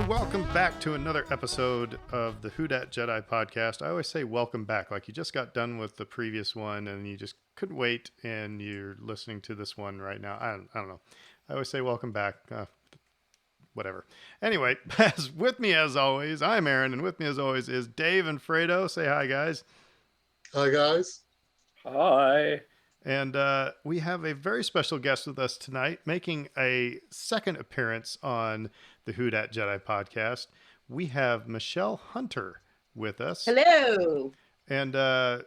and welcome back to another episode of the Who Dat Jedi podcast. I always say welcome back, like you just got done with the previous one and you just couldn't wait and you're listening to this one right now. I don't know. I always say welcome back. Whatever. Anyway, with me as always, I'm Aaron, and with me as always is Dave and Fredo. Say hi, guys. Hi, guys. Hi. And we have a very special guest with us tonight, making a second appearance on the Who Dat Jedi podcast. We have Michelle Hunter with us. Hello. And we're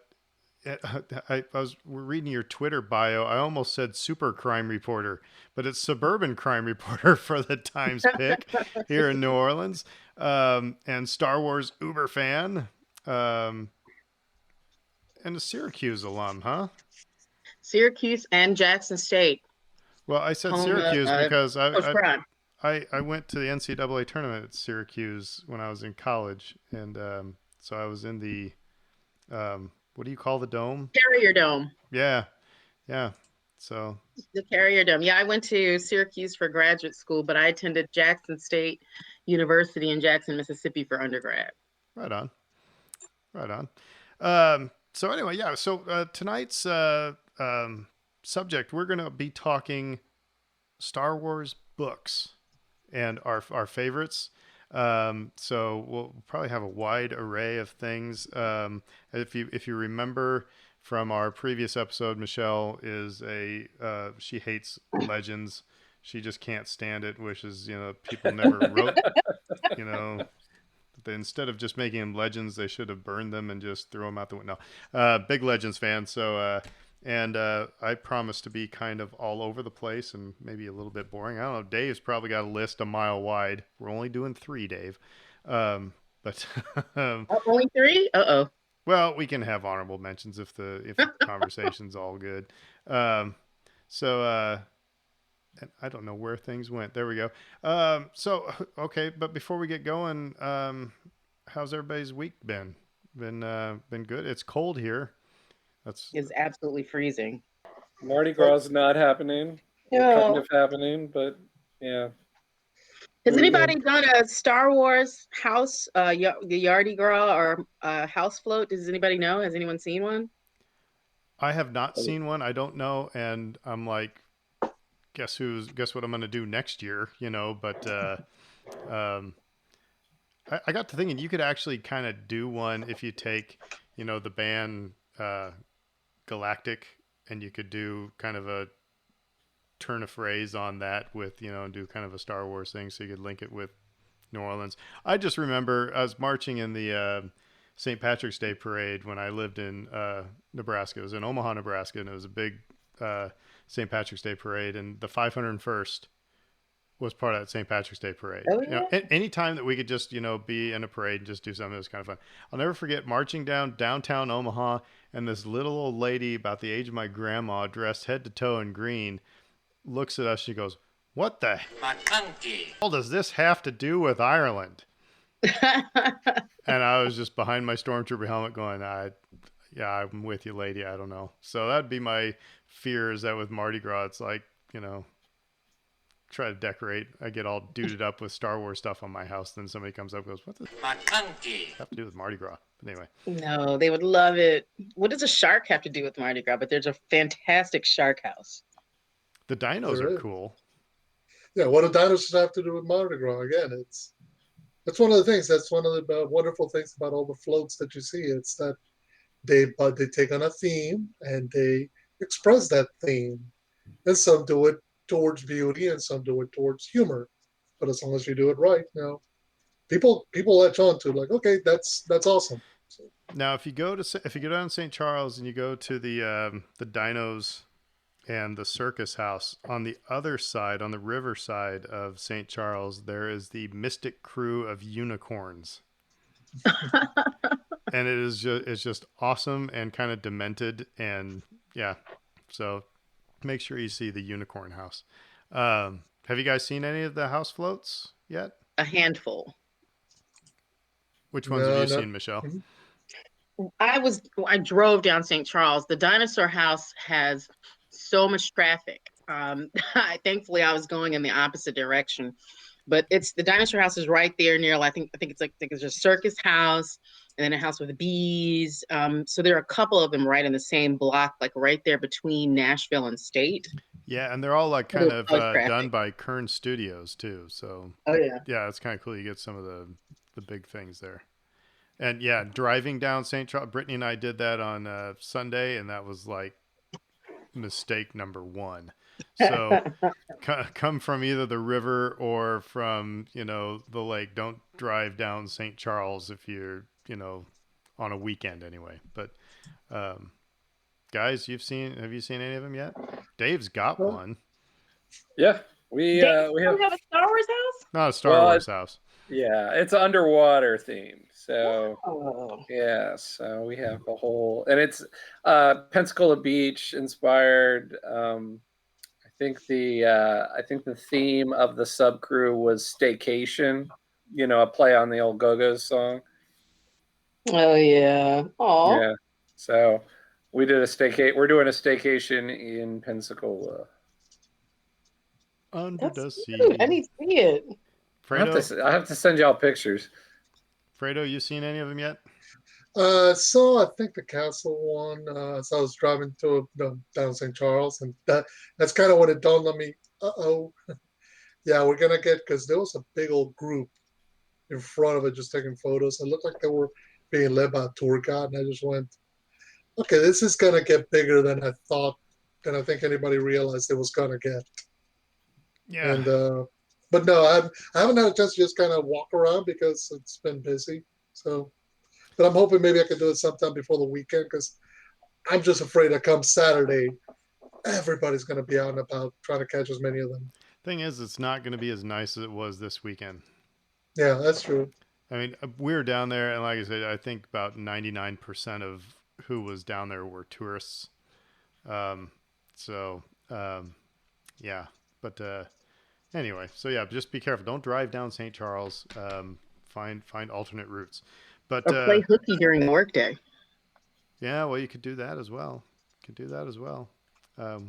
reading your Twitter bio. I almost said super crime reporter, but it's suburban crime reporter for the Times-Pic here in New Orleans. And Star Wars uber fan. And a Syracuse alum, huh? Syracuse and Jackson State. Well, I said Syracuse because I went to the NCAA tournament at Syracuse when I was in college. And so I was in the, what do you call the dome? Carrier Dome. Yeah. So the Carrier Dome. Yeah, I went to Syracuse for graduate school, but I attended Jackson State University in Jackson, Mississippi for undergrad. Right on. So anyway, yeah. So tonight's subject, we're going to be talking Star Wars books and our favorites. So we'll probably have a wide array of things. If you remember from our previous episode, Michelle is she hates legends. She just can't stand it. Wishes, people never wrote, instead of just making them legends, they should have burned them and just threw them out the window. Big Legends fan. So, I promise to be kind of all over the place and maybe a little bit boring. I don't know. Dave's probably got a list a mile wide. We're only doing 3, Dave. But only 3? Uh-oh. Well, we can have honorable mentions if the conversation's all good. And I don't know where things went. There we go. Okay, but before we get going, how's everybody's week been? Been good. It's cold here. It's absolutely freezing. Mardi Gras is not happening. No. Kind of happening, but yeah. Has anybody done a Star Wars house, the Yardi Gras or house float? Does anybody know? Has anyone seen one? I have not seen one. I don't know, and I'm like, guess what I'm going to do next year, but I got to thinking you could actually kind of do one if you take, the band Galactic, and you could do kind of a turn of phrase on that with, do kind of a Star Wars thing, so you could link it with New Orleans. I just remember I was marching in the St. Patrick's Day parade when I lived in Nebraska. It was in Omaha, Nebraska, and it was a big St. Patrick's Day parade, and the 501st was part of that St. Patrick's Day parade. Oh, yeah. Any time that we could just, be in a parade and just do something, it was kind of fun. I'll never forget marching down downtown Omaha, and this little old lady about the age of my grandma, dressed head to toe in green, looks at us. She goes, "What the hell does this have to do with Ireland?" And I was just behind my stormtrooper helmet going, yeah, I'm with you, lady. I don't know. So that'd be my fear, is that with Mardi Gras, it's like, try to decorate. I get all duded up with Star Wars stuff on my house. Then somebody comes up and goes, "What does this have to do with Mardi Gras?" But anyway. No, they would love it. What does a shark have to do with Mardi Gras? But there's a fantastic shark house. The dinos are cool. Yeah, what do dinosaurs have to do with Mardi Gras? Again, that's one of the things. That's one of the wonderful things about all the floats that you see. It's that they take on a theme and they express that theme, and some do it towards beauty and some do it towards humor. But as long as you do it right, people latch on to, like, okay, that's awesome. So. Now, if you go down St. Charles and you go to the dinos and the circus house, on the other side, on the river side of St. Charles, there is the Mystic Crew of Unicorns. And it's just awesome and kind of demented, and yeah. So make sure you see the Unicorn House. Have you guys seen any of the house floats yet? A handful. Which ones have you seen, Michelle? I drove down St. Charles. The dinosaur house has so much traffic. Thankfully, I was going in the opposite direction. but it's the dinosaur house is right there near. I think it's a circus house and then a house with bees. So there are a couple of them right in the same block, like right there between Nashville and State. Yeah, and they're all like kind Little of bug traffic. done by Kern Studios too. So Oh yeah. yeah, it's kind of cool. You get some of the big things there. And yeah, driving down St. Charles, Brittany and I did that on Sunday, and that was like mistake number one. So come from either the river or from, the lake. Don't drive down St. Charles if you're, on a weekend anyway. But guys, have you seen any of them yet? Dave's got one. Yeah, we Dave, we you have. have a Star Wars house? Not a Star Wars house. Yeah, it's underwater themed. So Oh. yeah, so we have a whole, and it's Pensacola Beach inspired. I think the theme of the sub crew was staycation. A play on the old Go-Go's song. Oh yeah. Oh. Yeah. So we did a staycation. We're doing a staycation in Pensacola. Under the sea. Cute. I need to see it. Fredo, I have to send y'all pictures. Fredo, you seen any of them yet? So I think the castle one. So I was driving down St. Charles, and that's kind of when it dawned on me. Yeah, we're gonna get, because there was a big old group in front of it just taking photos. It looked like they were being led by a tour guide, and I just went, okay, this is gonna get bigger than I thought, than I think anybody realized it was gonna get. Yeah. And but no, I haven't had a chance to just kind of walk around because it's been busy. So, but I'm hoping maybe I could do it sometime before the weekend, because I'm just afraid that come Saturday, everybody's going to be out and about trying to catch as many of them. Thing is, it's not going to be as nice as it was this weekend. Yeah, that's true. I mean, we were down there, and like I said, I think about 99% of who was down there were tourists. Yeah, but anyway, so yeah, just be careful. Don't drive down St. Charles. Find alternate routes. But Or play hooky during the workday. yeah, well, you could do that as well. All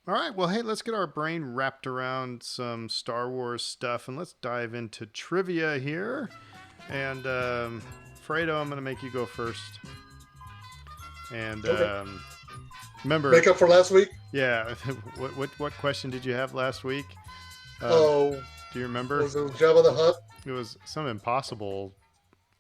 right. Well, hey, let's get our brain wrapped around some Star Wars stuff, and let's dive into trivia here. And Fredo, I'm going to make you go first. And Okay. remember, Make up for last week? yeah. What question did you have last week? Do you remember? was it Jabba the Hutt? It was some impossible.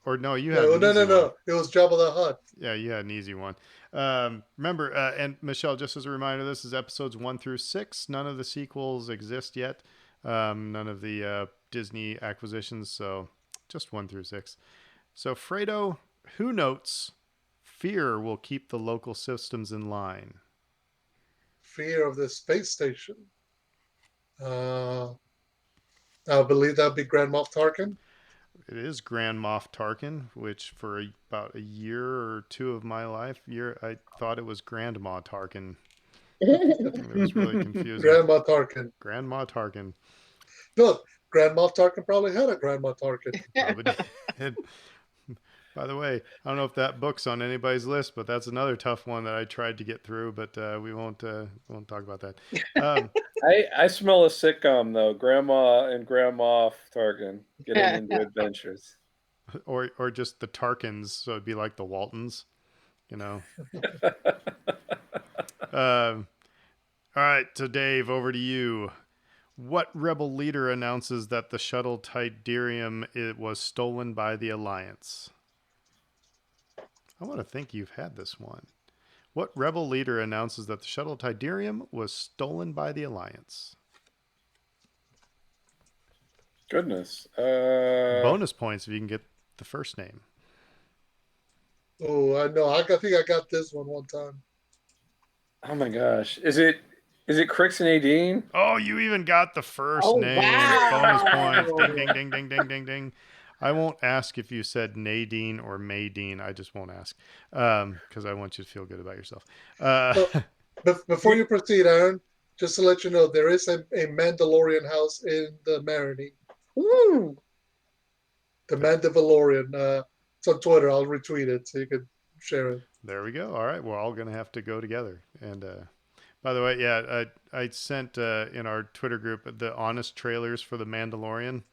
Or no, you No, had no. It was Jabba the Hutt. Yeah, you had an easy one. Remember, and Michelle, just as a reminder, this is episodes 1 through 6. None of the sequels exist yet. None of the Disney acquisitions. So just 1 through 6. So Fredo, who notes fear will keep the local systems in line? Fear of the space station. I believe that'd be Grand Moff Tarkin. It is Grand Moff Tarkin, which for about a year or two of my life, I thought it was Grandma Tarkin. It was really confusing. Grandma Tarkin. Grandma Tarkin. Look, Grand Moff Tarkin probably had a Grandma Tarkin. Probably did. By the way, I don't know if that book's on anybody's list, but that's another tough one that I tried to get through, but we won't talk about that. I smell a sitcom though. Grandma and Grandma Tarkin getting into adventures. Or just the Tarkins, so it'd be like the Waltons, All right, so Dave, over to you. What rebel leader announces that the shuttle Tydirium was stolen by the Alliance? I want to think you've had this one. What rebel leader announces that the shuttle Tydirium was stolen by the Alliance? Goodness. Bonus points if you can get the first name. Oh, I know. I think I got this one time. Oh my gosh. Is it Crix and Nadine? Oh, you even got the first name. Wow. Bonus points. Ding, ding, ding, ding, ding, ding, ding. I won't ask if you said Nadine or Maydeen. I just won't ask because I want you to feel good about yourself. Before you proceed, Aaron, just to let you know, there is a Mandalorian house in the Marinee. Ooh. The Mandalorian. It's on Twitter. I'll retweet it so you can share it. There we go. All right. We're all going to have to go together. And By the way, yeah, I sent in our Twitter group the honest trailers for The Mandalorian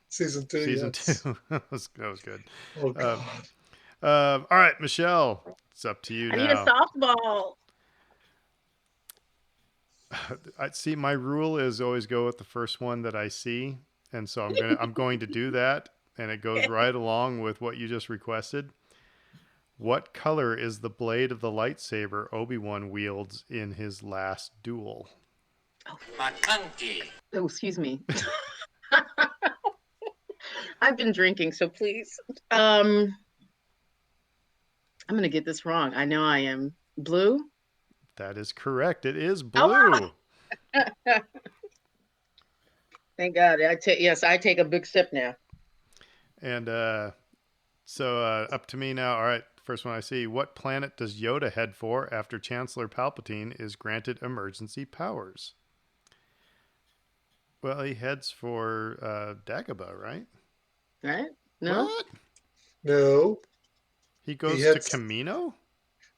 Season 2, season yes. 2. That was good. Oh Uh, God. all right, Michelle, it's up to you I need a now. softball. I see. My rule is always go with the first one that I see, and so I'm going to do that, and it goes right along with what you just requested. What color is the blade of the lightsaber Obi-Wan wields in his last duel? Oh, excuse me. I've been drinking, so please. I'm gonna get this wrong. I know I am. Blue? That is correct. It is Oh, blue. thank God. I take a big sip now. And so up to me now. All right, first one I see. What planet does Yoda head for after Chancellor Palpatine is granted emergency powers? Well, he heads for Dagobah, right? Right? No? What? No. He He goes to heads, Camino?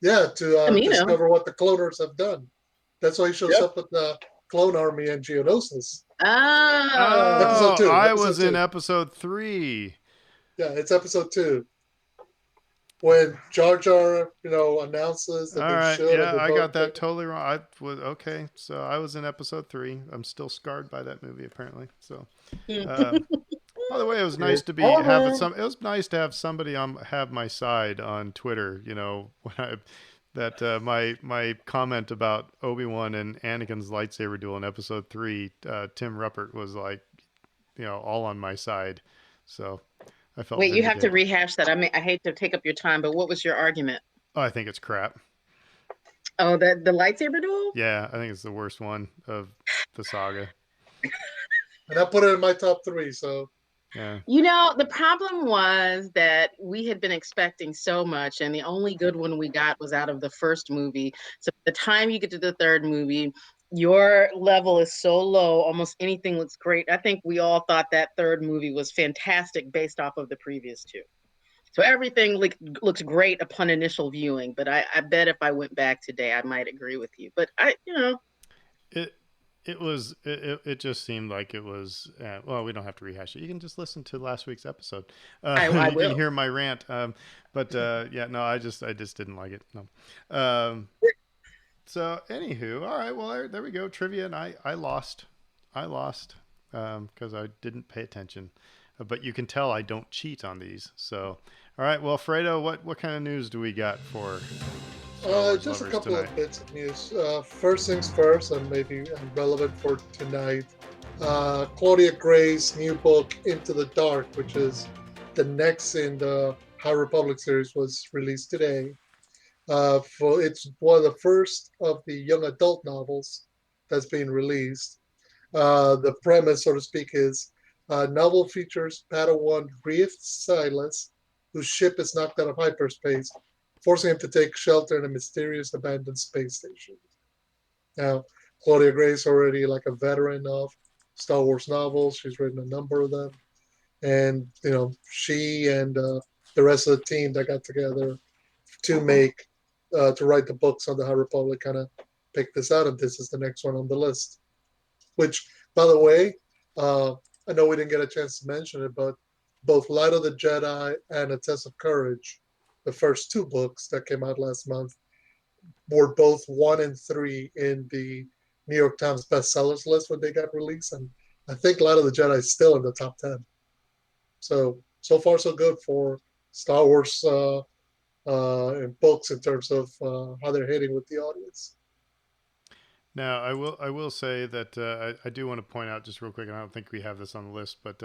yeah, to Camino. discover what the cloners have done. That's why he shows Yep. up with the clone army and Geonosis. Oh. Episode 2, I episode was in 2. episode 3. Yeah, it's episode 2. When Jar Jar, announces that All they right, should, and yeah, they I both got that totally wrong. I was okay, so I was in episode 3. I'm still scarred by that movie, apparently. So, by the way, it was nice to be having some. It was nice to have somebody have my side on Twitter. When my comment about Obi-Wan and Anakin's lightsaber duel in episode 3, Tim Ruppert was like, all on my side. So I felt Wait, you have to vindicated. rehash that. I hate to take up your time, but what was your argument? Oh, I think it's crap. Oh, the lightsaber duel? Yeah, I think it's the worst one of the saga. And I put it in my top 3, so Yeah. The problem was that we had been expecting so much, and the only good one we got was out of the first movie. So by the time you get to the third movie, your level is so low, almost anything looks great. I think we all thought that third movie was fantastic based off of the previous two. So everything looks great upon initial viewing, but I bet if I went back today, I might agree with you. But It just seemed like it was. Well, we don't have to rehash it. You can just listen to last week's episode. I You can will. hear my rant. But yeah, no, I just didn't like it. No. So anywho, all right. Well, there we go. Trivia, and I lost. Because I didn't pay attention. But you can tell I don't cheat on these. So, all right. Well, Fredo, what kind of news do we got for Star Wars just a lovers couple tonight? of bits of news. First things first, and maybe relevant for tonight. Claudia Gray's new book, Into the Dark, which is the next in the High Republic series, was released today. It's one of the first of the young adult novels that's being released. The premise, so to speak, is novel features Padawan Grief Silas, whose ship is knocked out of hyperspace, forcing him to take shelter in a mysterious abandoned space station. Now, Claudia Gray's already like a veteran of Star Wars novels. She's written a number of them. And, she and the rest of the team that got together to write the books on the High Republic kind of picked this out, and this is the next one on the list. Which, by the way, I know we didn't get a chance to mention it, but both Light of the Jedi and A Test of Courage, the first 2 books that came out last month, were both 1 and 3 in the New York Times bestsellers list when they got released, and I think Light of the Jedi is still in the top 10. So far so good for Star Wars and books in terms of how they're hitting with the audience. Now, I will say that I do want to point out just real quick, and I don't think we have this on the list, but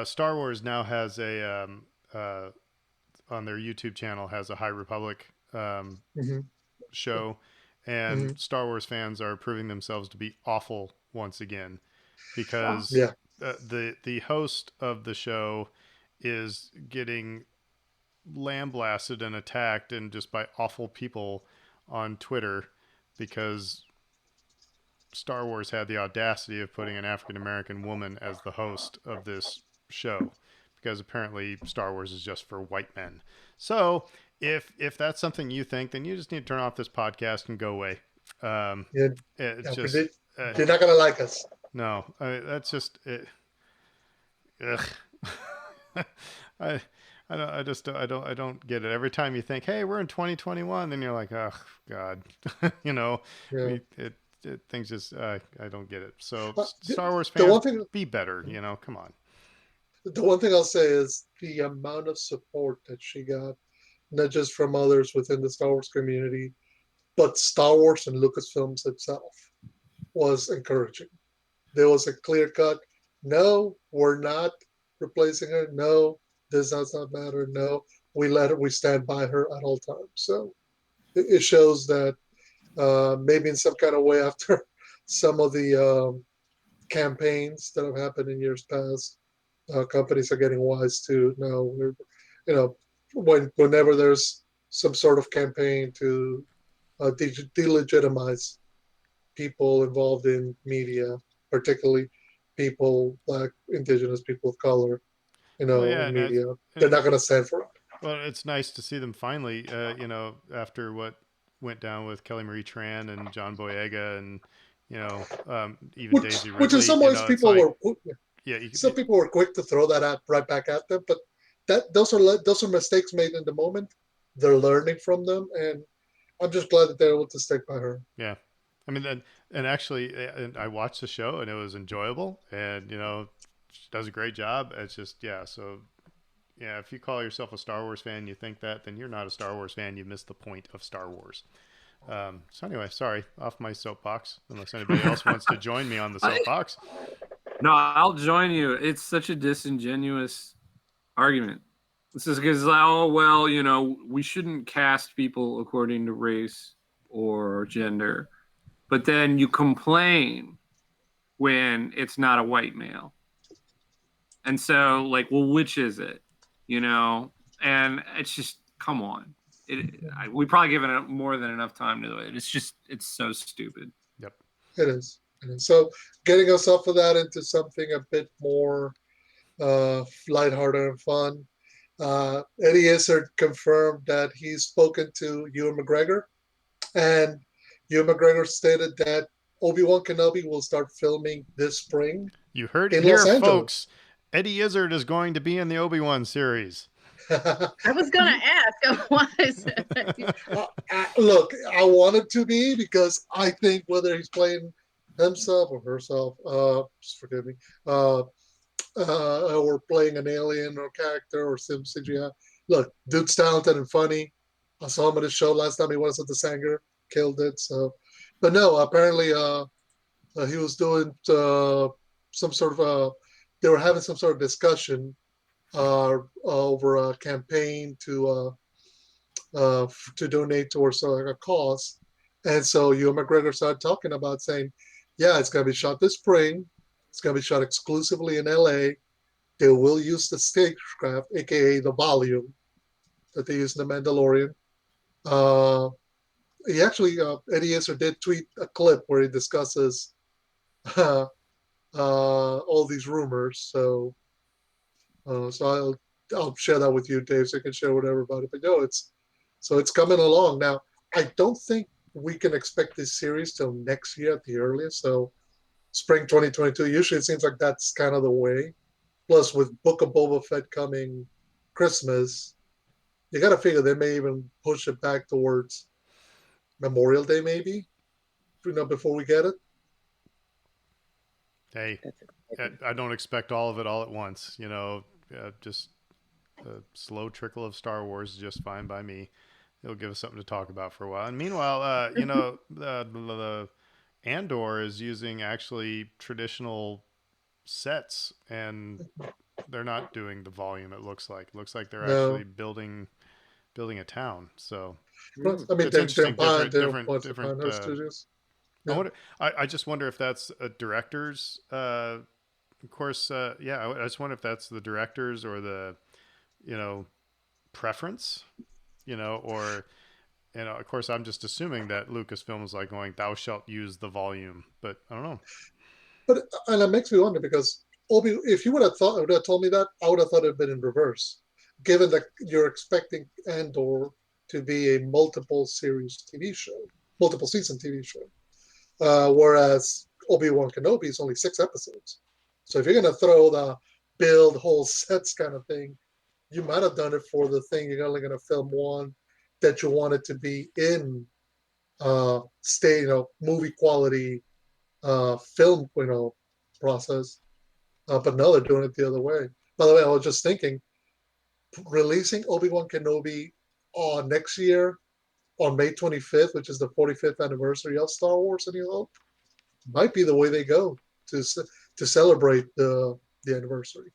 Star Wars now has on their YouTube channel has a High Republic show, and Star Wars fans are proving themselves to be awful once again, because the host of the show is getting lambasted and attacked and just by awful people on Twitter because Star Wars had the audacity of putting an African American woman as the host of this show, because apparently Star Wars is just for white men. So if that's something you think, then you just need to turn off this podcast and go away. Yeah, It's yeah, just you're not gonna like us. no. That's just it. Ugh. I I just I don't get it. Every time you think, hey, we're in 2021, then you're like, oh God, you know, Yeah. things just I don't get it. So Uh, the, Star Wars the fans, one thing be better. You know, come on. the one thing I'll say is the amount of support that she got, not just from others within the Star Wars community, but Star Wars and Lucasfilms itself was encouraging. There was a clear cut, no, we're not replacing her. No, this does not matter. No, we stand by her at all times. So it shows that maybe in some kind of way after some of the campaigns that have happened in years past, companies are getting wise to no, you know, whenever there's some sort of campaign to delegitimize people involved in media, particularly people like indigenous people of color, Well, yeah, in media. They're and not going to stand for it. well, it's nice to see them finally. After what went down with Kelly Marie Tran and John Boyega, and even Daisy Which in Ridley. some You ways know, it's people like, were, yeah, some people were quick to throw that out right back at them, but those are mistakes made in the moment. They're learning from them, and I'm just glad that they're able to stick by her. yeah. I mean, and actually, and I watched the show and it was enjoyable, and she does a great job. It's just, yeah. So yeah, if you call yourself a Star Wars fan, you think that, then you're not a Star Wars fan. You missed the point of Star Wars. So anyway, sorry, off my soapbox. Unless anybody else wants to join me on the soapbox. No, I'll join you. It's such a disingenuous argument. This is because, oh, well, we shouldn't cast people according to race or gender. But then you complain when it's not a white male. And so, like, well, which is it? And it's just, come on. We probably given it more than enough time to it. It's so stupid. Yep. It is. So getting us off of that into something a bit more lighthearted and fun. Eddie Izzard confirmed that he's spoken to Ewan McGregor, and Ewan McGregor stated that Obi-Wan Kenobi will start filming this spring. You heard in it here, Los Angeles. folks. Eddie Izzard is going to be in the Obi-Wan series. I was gonna ask. Why is it? Look, I want it to be because I think whether he's playing himself or herself, just forgive me, or playing an alien or character or some CGI. Look, dude's talented and funny. I saw him at his show last time he was at the Sanger, killed it. So, but no, apparently he was doing some sort of they were having some sort of discussion over a campaign to donate towards a cause, and so Ewan McGregor started talking about saying, yeah, it's going to be shot this spring. It's going to be shot exclusively in LA. They will use the stagecraft, aka the volume that they use in The Mandalorian. He actually, Eddie Izzard did tweet a clip where he discusses all these rumors. So I'll share that with you, Dave, so you can share whatever about it. But no, it's coming along now. I don't think we can expect this series till next year at the earliest. So spring 2022. Usually it seems like that's kind of the way. Plus, with Book of Boba Fett coming Christmas, you got to figure they may even push it back towards Memorial Day, maybe, before we get it. Hey, I don't expect all of it all at once. Just a slow trickle of Star Wars is just fine by me. It'll give us something to talk about for a while. And meanwhile, the Andor is using actually traditional sets, and they're not doing the volume. It looks like they're actually building a town. So I mean, it's interesting. Different. Studios. I just wonder if that's a director's. Of course, I just wonder if that's the director's or the, preference, or. And of course, I'm just assuming that Lucasfilm is like going, "Thou shalt use the volume," but I don't know. And it makes me wonder because if you would have told me that, I would have thought it had been in reverse. Given that you're expecting Andor to be a multiple series TV show, multiple season TV show. Whereas Obi-Wan Kenobi is only 6 episodes. So if you're going to throw the build whole sets kind of thing, you might have done it for the thing you're only going to film one that you want it to be in movie quality film, process. But no, they're doing it the other way. By the way, I was just thinking, releasing Obi-Wan Kenobi next year on May 25th, which is the 45th anniversary of Star Wars: A New Hope, might be the way they go to celebrate the anniversary.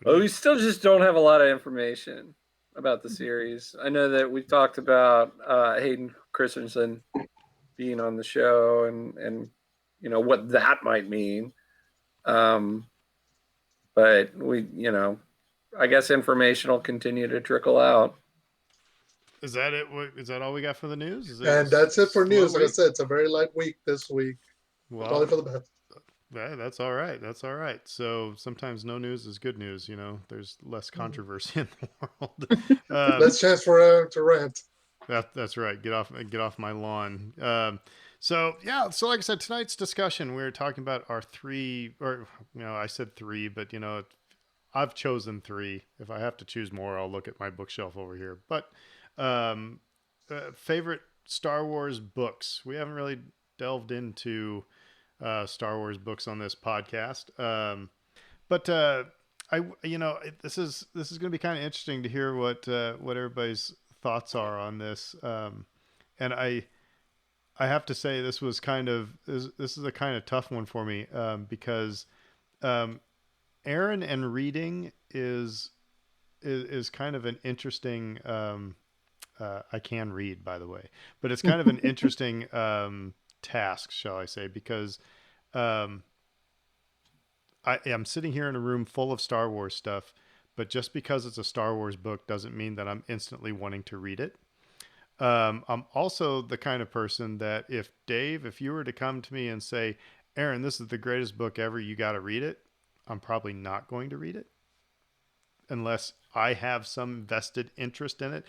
Well, we still just don't have a lot of information about the series. I know that we talked about Hayden Christensen being on the show and what that might mean. But I guess information will continue to trickle out. Is that it? Is that all we got for the news? And that's it for news. Like I said, it's a very light week this week. Well, probably for the best. That's all right. That's all right. So sometimes no news is good news. There's less controversy in the world. Less chance for Aaron to rant. That's right. Get off my lawn. So like I said, tonight's discussion, we're talking about our 3, or I said 3, but I've chosen 3. If I have to choose more, I'll look at my bookshelf over here. But favorite Star Wars books. We haven't really delved into Star Wars books on this podcast, but this is going to be kind of interesting to hear what everybody's thoughts are on this. And I have to say this is a kind of tough one for me because Aaron and reading is kind of an interesting. I can read, by the way, but it's kind of an interesting task, shall I say, because I am sitting here in a room full of Star Wars stuff, but just because it's a Star Wars book doesn't mean that I'm instantly wanting to read it. I'm also the kind of person that if you were to come to me and say, Aaron, this is the greatest book ever, you got to read it, I'm probably not going to read it unless I have some vested interest in it.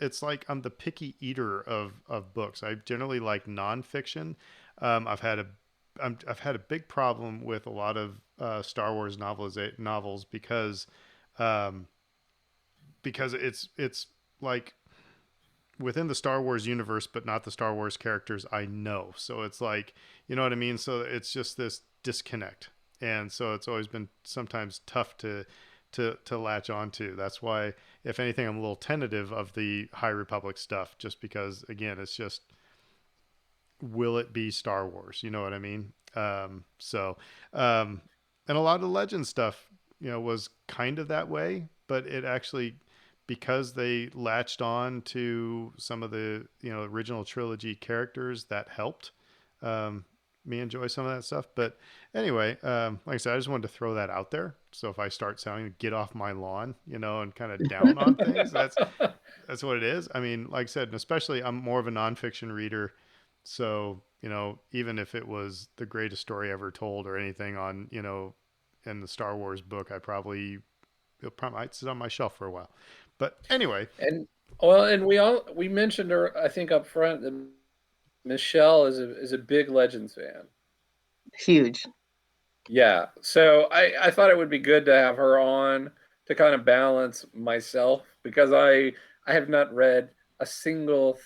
It's like I'm the picky eater of books. I generally like nonfiction. I've had a big problem with a lot of Star Wars novels because it's like within the Star Wars universe, but not the Star Wars characters I know. So it's like, you know what I mean? So it's just this disconnect. And so it's always been sometimes tough to latch onto. That's why, if anything, I'm a little tentative of the High Republic stuff, just because, again, it's just, will it be Star Wars? You know what I mean? And a lot of the Legend stuff, was kind of that way, but it actually, because they latched on to some of the, original trilogy characters, that helped me enjoy some of that stuff. But anyway, like I said, I just wanted to throw that out there. So if I start sounding get off my lawn, and kind of down on things, that's what it is. I mean, like I said, and especially I'm more of a nonfiction reader. So, even if it was the greatest story ever told or anything on, in the Star Wars book, it probably might sit on my shelf for a while. But anyway. And we mentioned her, I think, up front that Michelle is a big Legends fan. Huge. Yeah. So I thought it would be good to have her on to kind of balance myself, because I have not read a single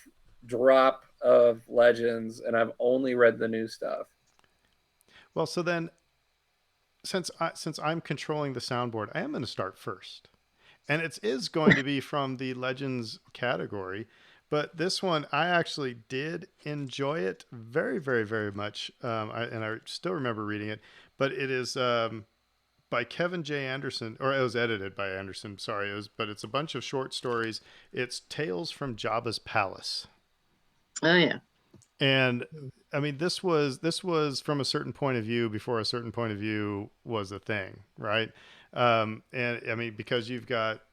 drop of Legends, and I've only read the new stuff. Well, so then since I'm controlling the soundboard, I am going to start first. And it is going to be from the Legends category. But this one, I actually did enjoy it very, very, very much. I still remember reading it. But it is by Kevin J. Anderson, or it was edited by Anderson. Sorry, but it's a bunch of short stories. It's Tales from Jabba's Palace. Oh, yeah. And I mean, this was from a certain point of view before a certain point of view was a thing, right? And I mean, because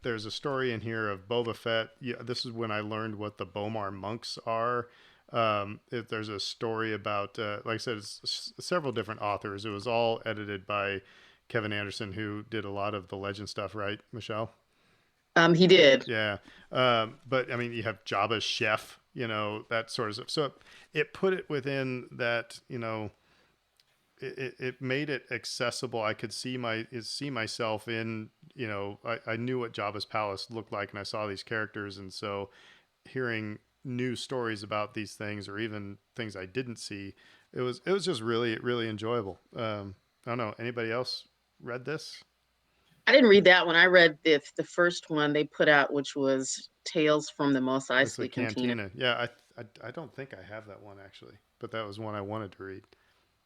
there's a story in here of Boba Fett. Yeah, this is when I learned what the Bomar monks are. There's a story about, like I said, it's several different authors. It was all edited by Kevin Anderson, who did a lot of the Legend stuff, right, Michelle? He did. Yeah. But I mean, you have Jabba's chef, that sort of stuff. So it put it within that, it made it accessible. I could see myself in, I knew what Jabba's palace looked like, and I saw these characters. And so hearing new stories about these things, or even things I didn't see, it was just really, really enjoyable. I don't know. Anybody else read this? I didn't read that one. I read the first one they put out, which was Tales from the Mos It's the Eisley Cantina. Yeah, I don't think I have that one actually, but that was one I wanted to read.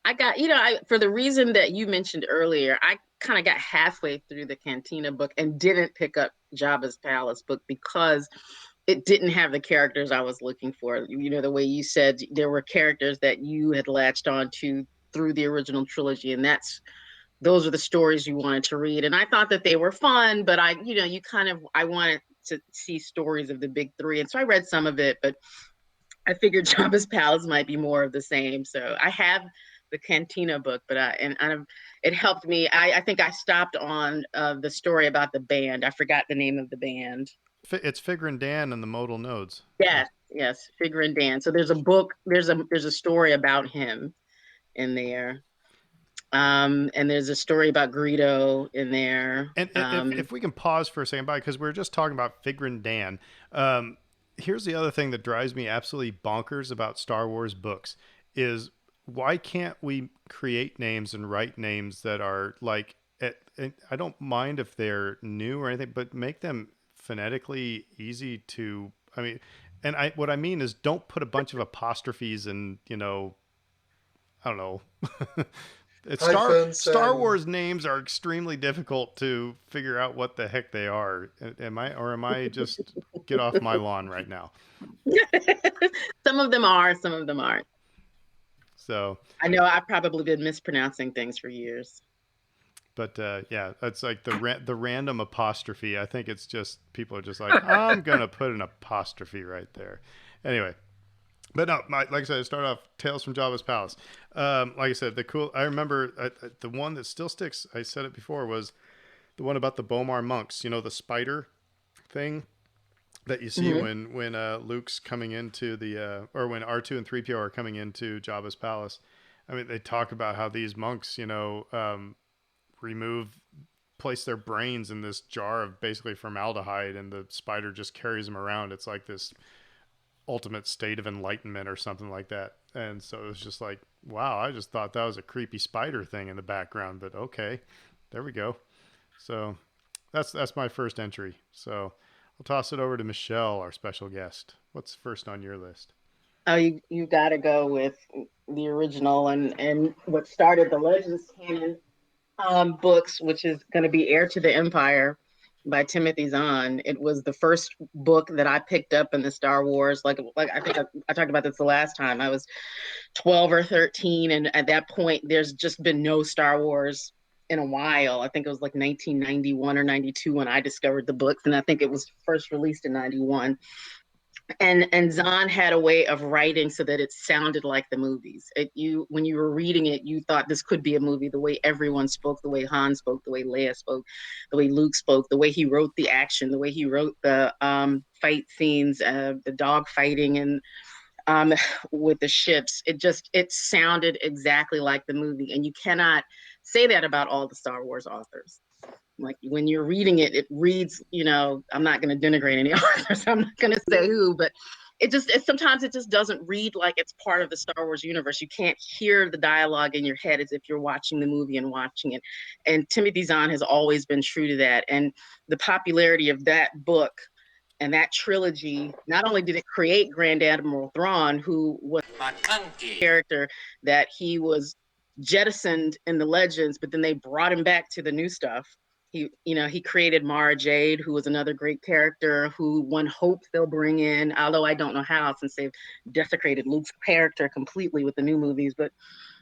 I got, for the reason that you mentioned earlier, I kind of got halfway through the Cantina book and didn't pick up Jabba's Palace book because it didn't have the characters I was looking for. The way you said there were characters that you had latched on to through the original trilogy, and those are the stories you wanted to read. And I thought that they were fun, but I wanted to see stories of the big three. And so I read some of it, but I figured Jabba's Palace might be more of the same. So I have the Cantina book, but it helped me. I think I stopped on the story about the band. I forgot the name of the band. It's Figrin D'an and the Modal Nodes. Yes, Figrin D'an. So there's a book. There's a story about him in there. And there's a story about Greedo in there. And if we can pause for a second, because we were just talking about Figrin D'an. Here's the other thing that drives me absolutely bonkers about Star Wars books is why can't we create names and write names that are like, I don't mind if they're new or anything, but make them phonetically easy to, what I mean is don't put a bunch of apostrophes and, I don't know. Star Wars names are extremely difficult to figure out what the heck they are. Am I just get off my lawn right now? Some of them are, some of them aren't. So I know I've probably been mispronouncing things for years. But yeah, it's like the random apostrophe. I think it's just people are just like, I'm gonna put an apostrophe right there. Anyway. But no, like I said, I started off Tales from Jabba's Palace. Like I said, I remember the one that still sticks, I said it before, was the one about the Bomar monks, the spider thing that you see when Luke's coming into or when R2 and 3PO are coming into Jabba's palace. I mean, they talk about how these monks, place their brains in this jar of basically formaldehyde, and the spider just carries them around. It's like this ultimate state of enlightenment or something like that. And so it was just like, wow, I just thought that was a creepy spider thing in the background, but okay, there we go. So that's my first entry. So I'll toss it over to Michelle, our special guest. What's first on your list? Oh, you got to go with the original and what started the Legends canon books, which is going to be Heir to the Empire by Timothy Zahn. It was the first book that I picked up in the Star Wars. Like I think I talked about this the last time. I was 12 or 13, and at that point, there's just been no Star Wars in a while. I think it was like 1991 or 92 when I discovered the books, and I think it was first released in 91. And Zahn had a way of writing so that it sounded like the movies. When you were reading it, you thought this could be a movie. The way everyone spoke, the way Han spoke, the way Leia spoke, the way Luke spoke, the way he wrote the action, the way he wrote the fight scenes, the dog fighting, and with the ships. It sounded exactly like the movie, and you cannot say that about all the Star Wars authors. Like when you're reading it, it reads, I'm not going to denigrate any authors. I'm not going to say who, but sometimes it just doesn't read like it's part of the Star Wars universe. You can't hear the dialogue in your head as if you're watching the movie and watching it. And Timothy Zahn has always been true to that. And the popularity of that book and that trilogy, not only did it create Grand Admiral Thrawn, who was a character that he was jettisoned in the Legends, but then they brought him back to the new stuff. He created Mara Jade, who was another great character who one hopes they'll bring in, although I don't know how, since they've desecrated Luke's character completely with the new movies. But,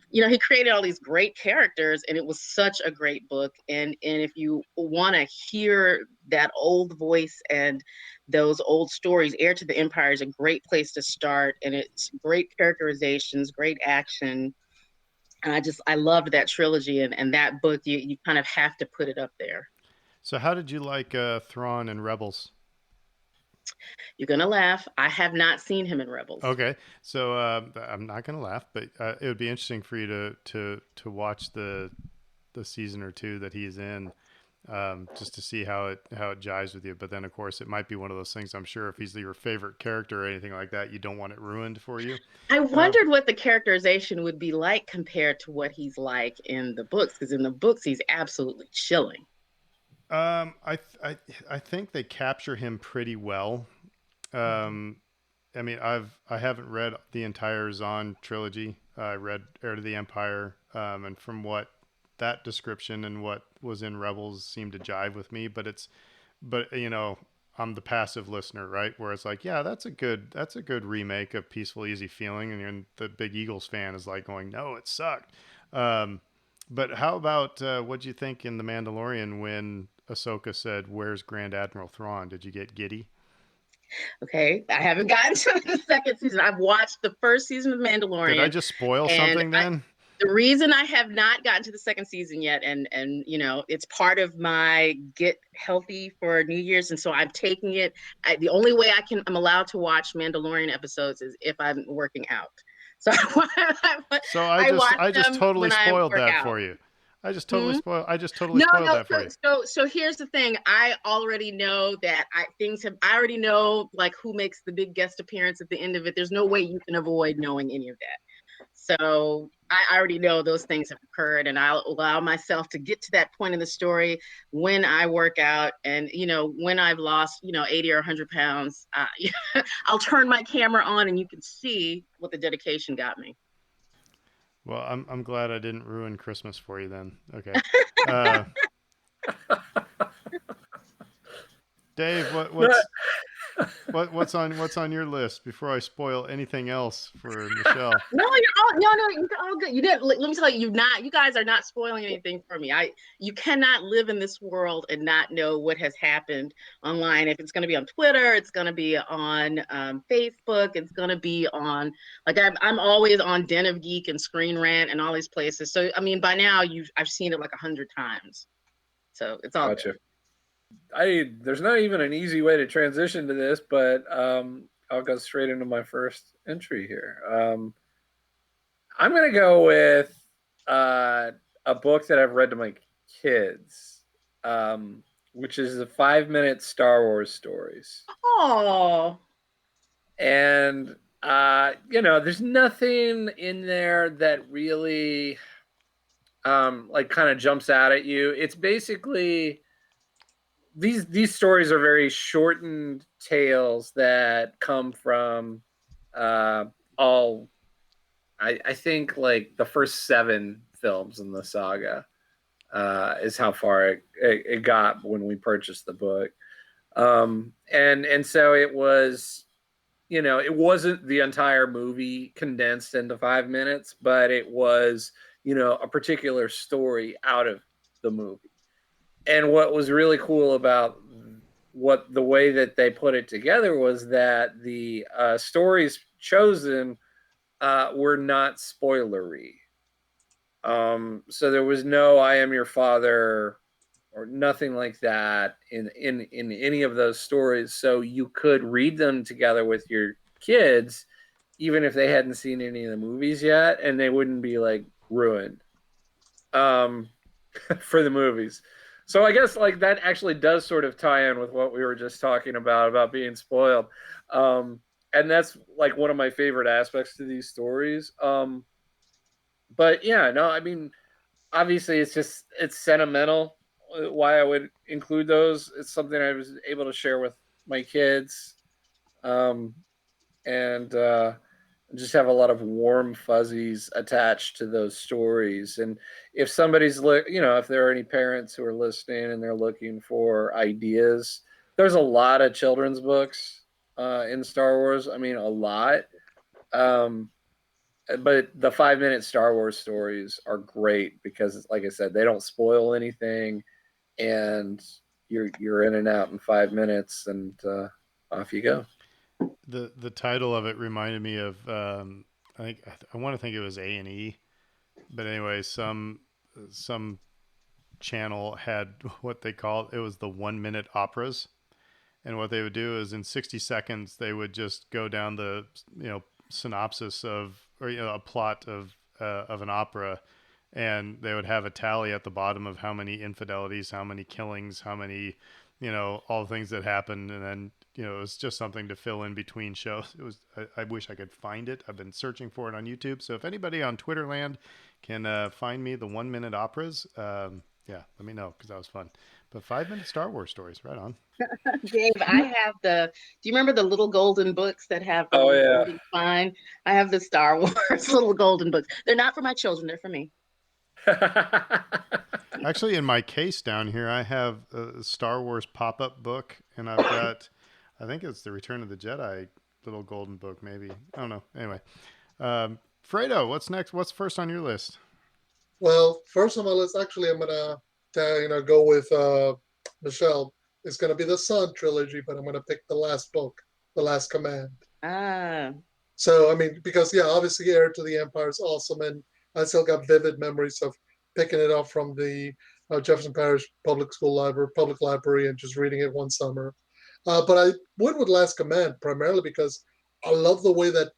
he created all these great characters, and it was such a great book. And if you want to hear that old voice and those old stories, Heir to the Empire is a great place to start. And it's great characterizations, great action. And I loved that trilogy, and that book. You kind of have to put it up there. So how did you like Thrawn and Rebels? You're gonna laugh. I have not seen him in Rebels. Okay, so I'm not gonna laugh, but it would be interesting for you to watch the season or two that he's in, just to see how it jives with you. But then, of course, it might be one of those things. I'm sure if he's your favorite character or anything like that, you don't want it ruined for you. I Um, wondered what the characterization would be like compared to what he's like in the books, because in the books he's absolutely chilling. I think they capture him pretty well. Um, I mean, I haven't read the entire Zahn trilogy. I read Heir to the Empire, and from what that description and what was in Rebels seemed to jive with me. But I'm the passive listener, right? Where it's like, yeah, that's a good remake of Peaceful Easy Feeling, and the big Eagles fan is like going, no, it sucked. Um, but how about what'd you think in The Mandalorian when Ahsoka said, "Where's Grand Admiral Thrawn?" Did you get giddy? Okay, I haven't gotten to the second season. I've watched the first season of Did I Mandalorian, just spoil and something then? the reason I have not gotten to the second season yet, and it's part of my get healthy for New Year's, and so I'm taking it. The only way I'm allowed to watch Mandalorian episodes is if I'm working out. So So I watch I just them totally when I spoiled work that out. for you. Hmm? I just totally No, spoiled no. that for you. So here's the thing. I already know that I already know like who makes the big guest appearance at the end of it. There's no way you can avoid knowing any of that. So I already know those things have occurred, and I'll allow myself to get to that point in the story when I work out, and when I've lost 80 or 100 pounds. I'll turn my camera on, and you can see what the dedication got me. Well, I'm glad I didn't ruin Christmas for you then. Okay. Uh, Dave, what's on your list before I spoil anything else for Michelle? No, you're all good. You didn't. Let me tell you, you guys are not spoiling anything for me. You cannot live in this world and not know what has happened online. If it's going to be on Twitter, it's going to be on Facebook, it's going to be on like I'm always on Den of Geek and Screen Rant and all these places. So I mean, by now I've seen it like 100 times. So it's all Gotcha. good. There's not even an easy way to transition to this, but I'll go straight into my first entry here. I'm going to go with a book that I've read to my kids, which is the 5 minute Star Wars stories. Oh, And, there's nothing in there that really like kind of jumps out at you. It's basically these stories are very shortened tales that come from all I think like the first 7 films in the saga is how far it got when we purchased the book. And so it was, it wasn't the entire movie condensed into 5 minutes, but it was, a particular story out of the movie. And what was really cool about the way that they put it together was that the stories chosen were not spoilery. So there was no "I am your father" or nothing like that in any of those stories. So you could read them together with your kids, even if they hadn't seen any of the movies yet, and they wouldn't be like ruined um, for the movies. So I guess like that actually does sort of tie in with what we were just talking about being spoiled. And that's like one of my favorite aspects to these stories. But yeah, no, I mean, obviously it's sentimental why I would include those. It's something I was able to share with my kids. Um, and just have a lot of warm fuzzies attached to those stories. And if if there are any parents who are listening and they're looking for ideas, there's a lot of children's books in Star Wars. I mean, a lot. Um, but the 5 minute Star Wars stories are great because, like I said, they don't spoil anything, and you're in and out in 5 minutes, and off you go. The title of it reminded me of I want to think it was A&E, But anyway, some channel had what they called, it was the 1 minute operas. And what they would do is in 60 seconds, they would just go down the, synopsis of, or, a plot of an opera. And they would have a tally at the bottom of how many infidelities, how many killings, how many, all the things that happened. And then, it was just something to fill in between shows. It was, I wish I could find it. I've been searching for it on YouTube. So if anybody on Twitter land can find me the 1 minute operas, yeah, let me know, because that was fun. But 5 minute Star Wars stories, right on. Dave, I have the. Do you remember the little golden books that have the Oh, yeah. golden spine? I have the Star Wars little golden books. They're not for my children; they're for me. Actually, in my case down here, I have a Star Wars pop-up book, and I've got, I think it's the Return of the Jedi little golden book, maybe. I don't know. Anyway, Fredo, what's next? What's first on your list? Well, first on my list, actually, I'm gonna go with Michelle. It's gonna be the Sun trilogy, but I'm gonna pick the last book, The Last Command. Ah, So I mean, because yeah, obviously, Heir to the Empire is awesome, and I still got vivid memories of picking it up from the Jefferson Parish Public Library, and just reading it one summer. But I went with Last Command primarily because I love the way that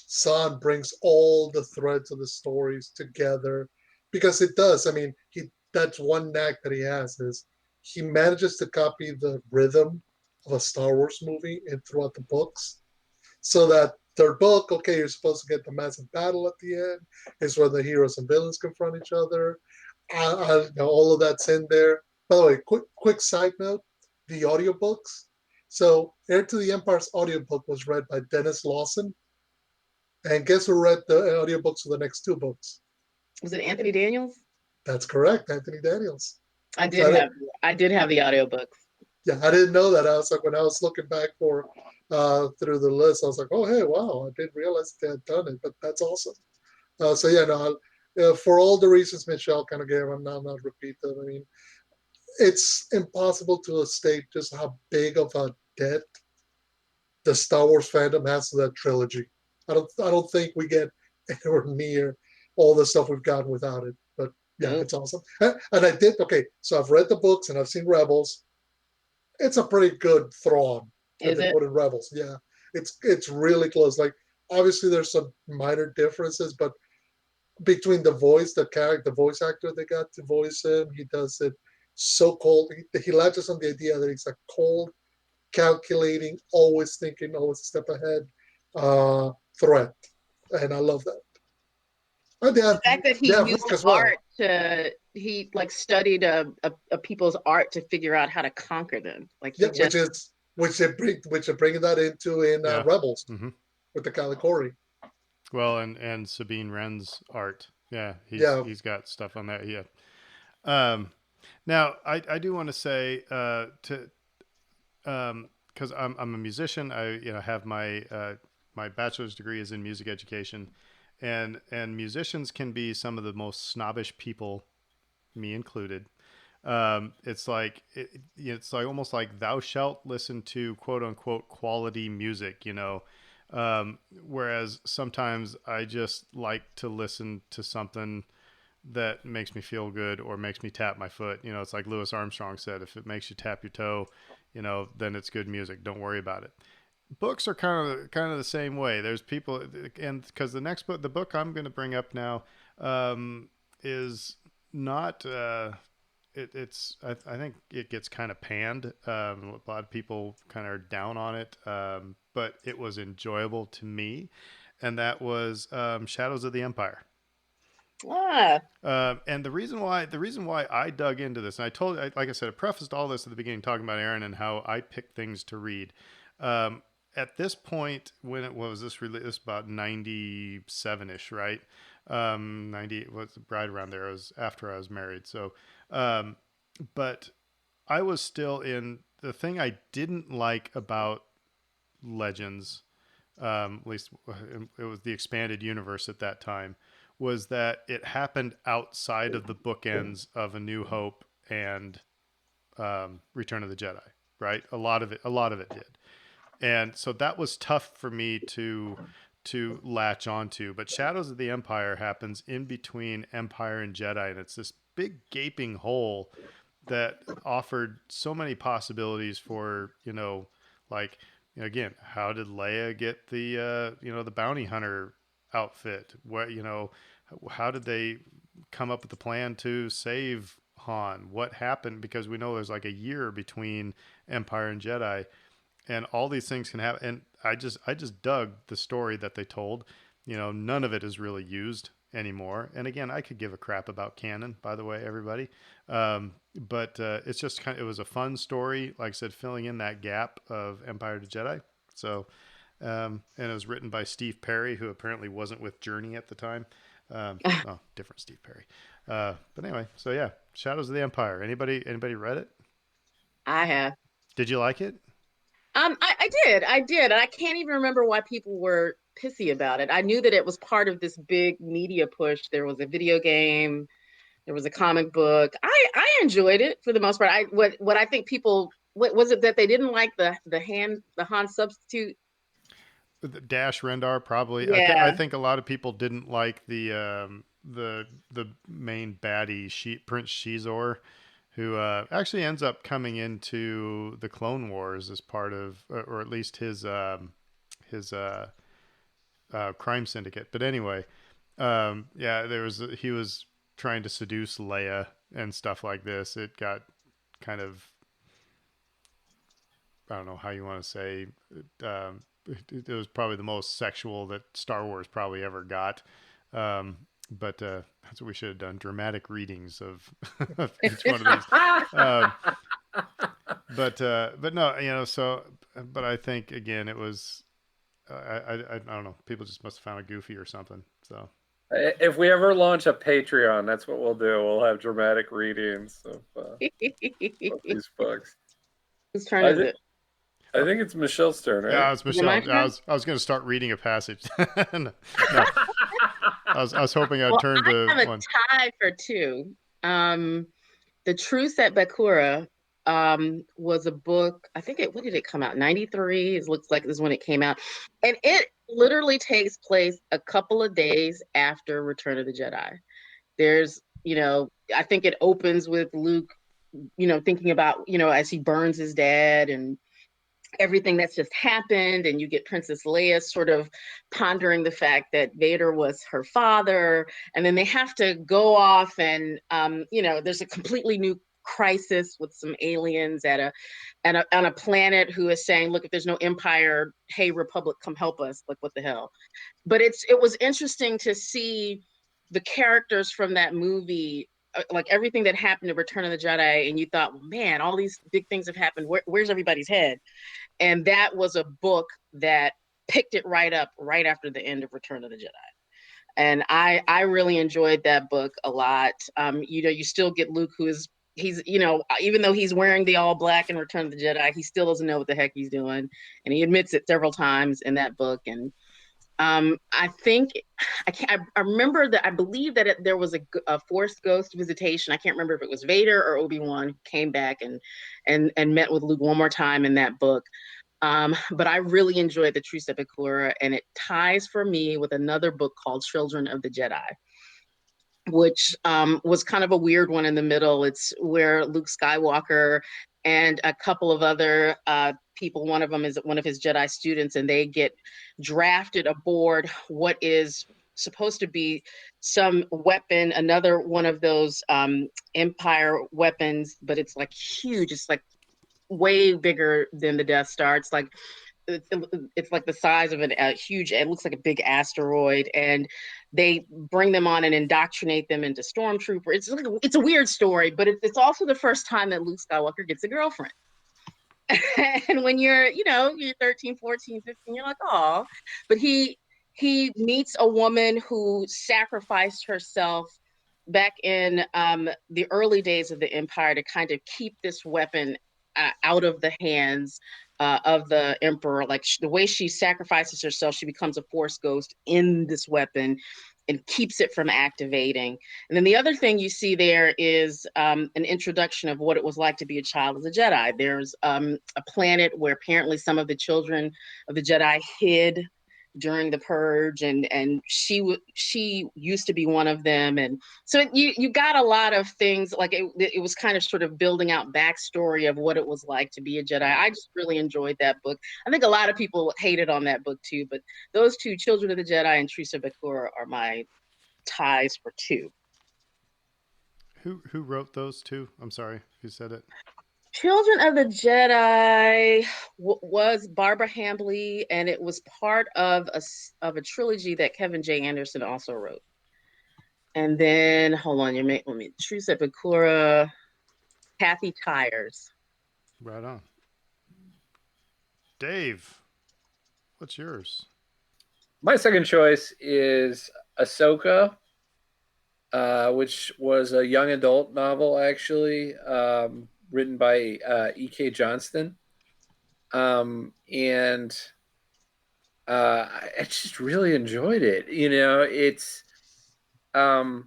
San brings all the threads of the stories together, because it does. I mean, that's one knack that he has, is he manages to copy the rhythm of a Star Wars movie and throughout the books, so that third book, okay, you're supposed to get the massive battle at the end. Is where the heroes and villains confront each other. All of that's in there. By the way, quick side note: the audiobooks. So, Heir to the Empire's audiobook was read by Dennis Lawson, and guess who read the audiobooks for the next two books? was it Anthony Daniels? That's correct, Anthony Daniels. I did have the audiobooks. Yeah, I didn't know that. I was like, when I was looking back for through the list, I was like, oh, hey, wow, I didn't realize they had done it, but that's awesome. So yeah, no, for all the reasons Michelle kind of gave, I'm not repeat them. I mean, it's impossible to state just how big of a debt the Star Wars fandom has to that trilogy. I don't think we get anywhere near all the stuff we've gotten without it. But yeah, Nope. it's awesome. And I did, okay, so I've read the books and I've seen Rebels. It's a pretty good Thrawn that Is they it? put in Rebels. Yeah, it's really close. Like, obviously there's some minor differences, but between the voice actor they got to voice him, he does it so cold. He latches on the idea that he's a cold, calculating, always thinking, always a step ahead threat, and I love that. And The fact that he they have used Rook as well. art he like studied a people's art to figure out how to conquer them. Like he Yeah, just which they're bringing that into in Yeah. Rebels hmm with the Calicori. Well, and Sabine Wren's art. Yeah, he's got stuff on that. Yeah. Now I do want to say because I'm a musician. I have my bachelor's degree is in music education, and musicians can be some of the most snobbish people, me included. It's like it's like almost like thou shalt listen to quote unquote quality music, whereas sometimes I just like to listen to something that makes me feel good or makes me tap my foot. It's like Louis Armstrong said, if it makes you tap your toe, then it's good music. Don't worry about it. Books are kind of the same way. There's people, and because the book I'm going to bring up now, is not. I think it gets kind of panned. A lot of people kind of are down on it, but it was enjoyable to me, and that was Shadows of the Empire. And the reason why I dug into this, and like I said, I prefaced all this at the beginning, talking about Aaron and how I pick things to read. At this point, when it was this release, about 97-ish, right? 90 was right around there. It was after I was married. So, but I was still in the thing I didn't like about Legends, at least it was the expanded universe at that time, was that it happened outside of the bookends of A New Hope and Return of the Jedi, right? A lot of it did. And so that was tough for me to to latch onto. But Shadows of the Empire happens in between Empire and Jedi, and it's this big gaping hole that offered so many possibilities for, like, again, how did Leia get the the bounty hunter outfit? What, how did they come up with the plan to save Han? What happened? Because we know there's like a year between Empire and Jedi, and all these things can happen. And I just dug the story that they told. None of it is really used anymore. And again, I could give a crap about canon, by the way, everybody. But it's just it was a fun story, like I said, filling in that gap of Empire to Jedi. So, and it was written by Steve Perry, who apparently wasn't with Journey at the time. Different Steve Perry. But anyway, so yeah, Shadows of the Empire. Anybody read it? I have. Did you like it? I did, and I can't even remember why people were pissy about it. I knew that it was part of this big media push. There was a video game, there was a comic book. I enjoyed it for the most part. What I think people, what was it that they didn't like the Han substitute? Dash Rendar, probably. Yeah. I think a lot of people didn't like the main baddie, Prince Shizor, who actually ends up coming into the Clone Wars as part of, or at least his crime syndicate. But anyway, he was trying to seduce Leia and stuff like this. It got kind of, I don't know how you want to say, it was probably the most sexual that Star Wars probably ever got. But that's what we should have done. Dramatic readings of each one of these. But no, but I think, again, it was, I don't know. People just must have found it goofy or something. So if we ever launch a Patreon, that's what we'll do. We'll have dramatic readings of these books. Whose turn is it? I think it's Michelle's turn, right? Yeah, it's Michelle. I was going to start reading a passage. No. I was hoping I'd turn to I have one. A tie for two. The Truce at Bakura was a book. I think when did it come out? 93. It looks like this is when it came out, and it literally takes place a couple of days after Return of the Jedi. There's, I think it opens with Luke, thinking about, as he burns his dad and everything that's just happened, and you get Princess Leia sort of pondering the fact that Vader was her father, and then they have to go off and there's a completely new crisis with some aliens on a planet who is saying, look, if there's no Empire, hey, Republic, come help us. Like, what the hell? But it was interesting to see the characters from that movie, like everything that happened to Return of the Jedi, and you thought, well, man, all these big things have happened. Where's everybody's head? And that was a book that picked it right up right after the end of Return of the Jedi. And I really enjoyed that book a lot. You still get Luke, he's even though he's wearing the all black in Return of the Jedi, he still doesn't know what the heck he's doing. And he admits it several times in that book. And I think I remember that I believe that there was a Force Ghost visitation. I can't remember if it was Vader or Obi-Wan came back and met with Luke one more time in that book. But I really enjoyed The Truce at Bakura, and it ties for me with another book called Children of the Jedi, which was kind of a weird one in the middle. It's where Luke Skywalker and a couple of other people, one of them is one of his Jedi students, and they get drafted aboard what is supposed to be some weapon, another one of those Empire weapons, but it's like huge. It's like way bigger than the Death Star. It's like the size of a huge, it looks like a big asteroid, and they bring them on and indoctrinate them into stormtrooper. It's a weird story, but it's also the first time that Luke Skywalker gets a girlfriend. And when you're 13, 14, 15, you're like, oh, but he meets a woman who sacrificed herself back in the early days of the Empire to kind of keep this weapon out of the hands of the Emperor. Like the way she sacrifices herself, she becomes a Force ghost in this weapon and keeps it from activating. And then the other thing you see there is an introduction of what it was like to be a child as a Jedi. There's a planet where apparently some of the children of the Jedi hid during the purge, and she used to be one of them, and so you got a lot of things. Like it was kind of sort of building out backstory of what it was like to be a Jedi. I just really enjoyed that book. I think a lot of people hated on that book too, but those two, Children of the Jedi and Teresa Bakura, are my ties for two. Who wrote those two? I'm sorry, who said it? Children of the Jedi was Barbara Hambly, and it was part of a trilogy that Kevin J. Anderson also wrote. And then, hold on, let me Teresa Bakura, Kathy Tyers. Right on. Dave, what's yours? My second choice is Ahsoka, which was a young adult novel, actually, written by E.K. Johnston. And I just really enjoyed it. You know, it's I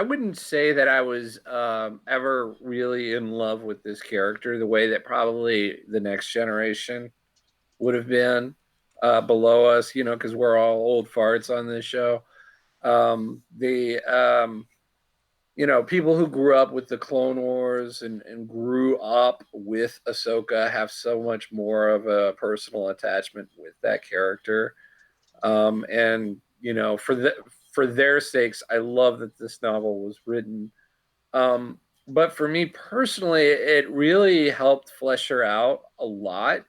wouldn't say that I was ever really in love with this character the way that probably the next generation would have been below us, you know, because we're all old farts on this show. You know, people who grew up with the Clone Wars and grew up with Ahsoka have so much more of a personal attachment with that character. And, you know, for their sakes, I love that this novel was written. But for me personally, it really helped flesh her out a lot.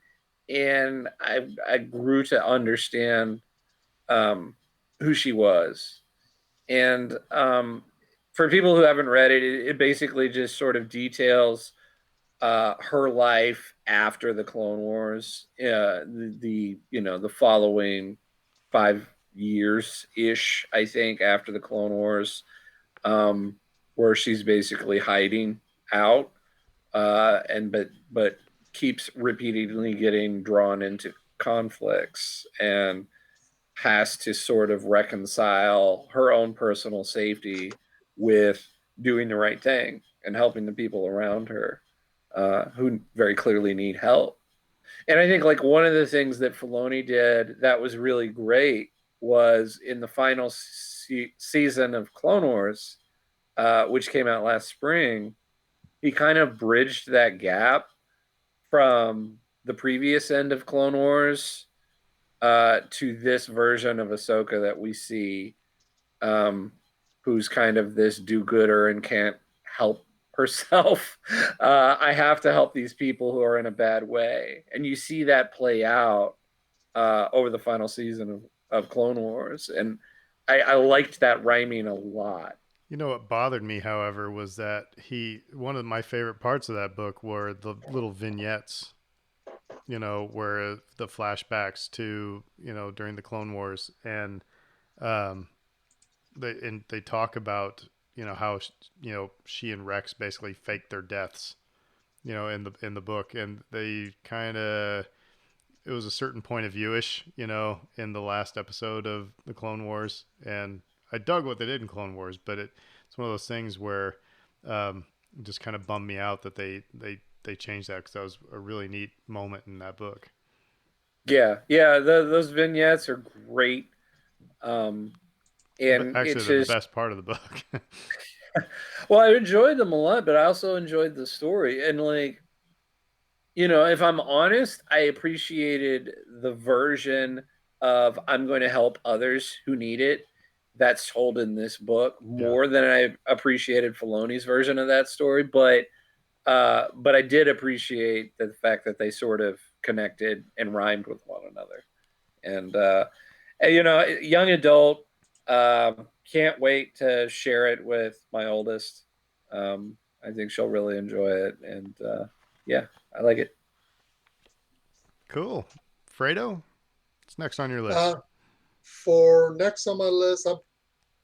And I grew to understand who she was. And for people who haven't read it, it basically just sort of details her life after the Clone Wars, the you know, the following 5 years ish, I think, after the Clone Wars, where she's basically hiding out, and but keeps repeatedly getting drawn into conflicts and has to sort of reconcile her own personal safety with doing the right thing and helping the people around her who very clearly need help. And I think like one of the things that Filoni did that was really great was in the final season of Clone Wars, which came out last spring, he kind of bridged that gap from the previous end of Clone Wars to this version of Ahsoka that we see, who's kind of this do-gooder and can't help herself. I have to help these people who are in a bad way. And you see that play out over the final season of Clone Wars. And I liked that rhyming a lot. You know what bothered me, however, was that one of my favorite parts of that book were the little vignettes, you know, where the flashbacks to, you know, during the Clone Wars, and they talk about, you know, how, you know, she and Rex basically faked their deaths, you know, in the book, and they kind of, it was a certain point of viewish, you know, in the last episode of the Clone Wars, and I dug what they did in Clone Wars, but it's one of those things where it just kind of bummed me out that they changed that, because that was a really neat moment in that book. Yeah, those vignettes are great. And actually, it's they're the best part of the book. Well, I enjoyed them a lot, but I also enjoyed the story. And like, you know, if I'm honest, I appreciated the version of I'm going to help others who need it that's told in this book more than I appreciated Filoni's version of that story. But I did appreciate the fact that they sort of connected and rhymed with one another. And you know, young adult, can't wait to share it with my oldest. I think she'll really enjoy it. And yeah, I like it. Cool. Fredo, what's next on your list? For next on my list, I'm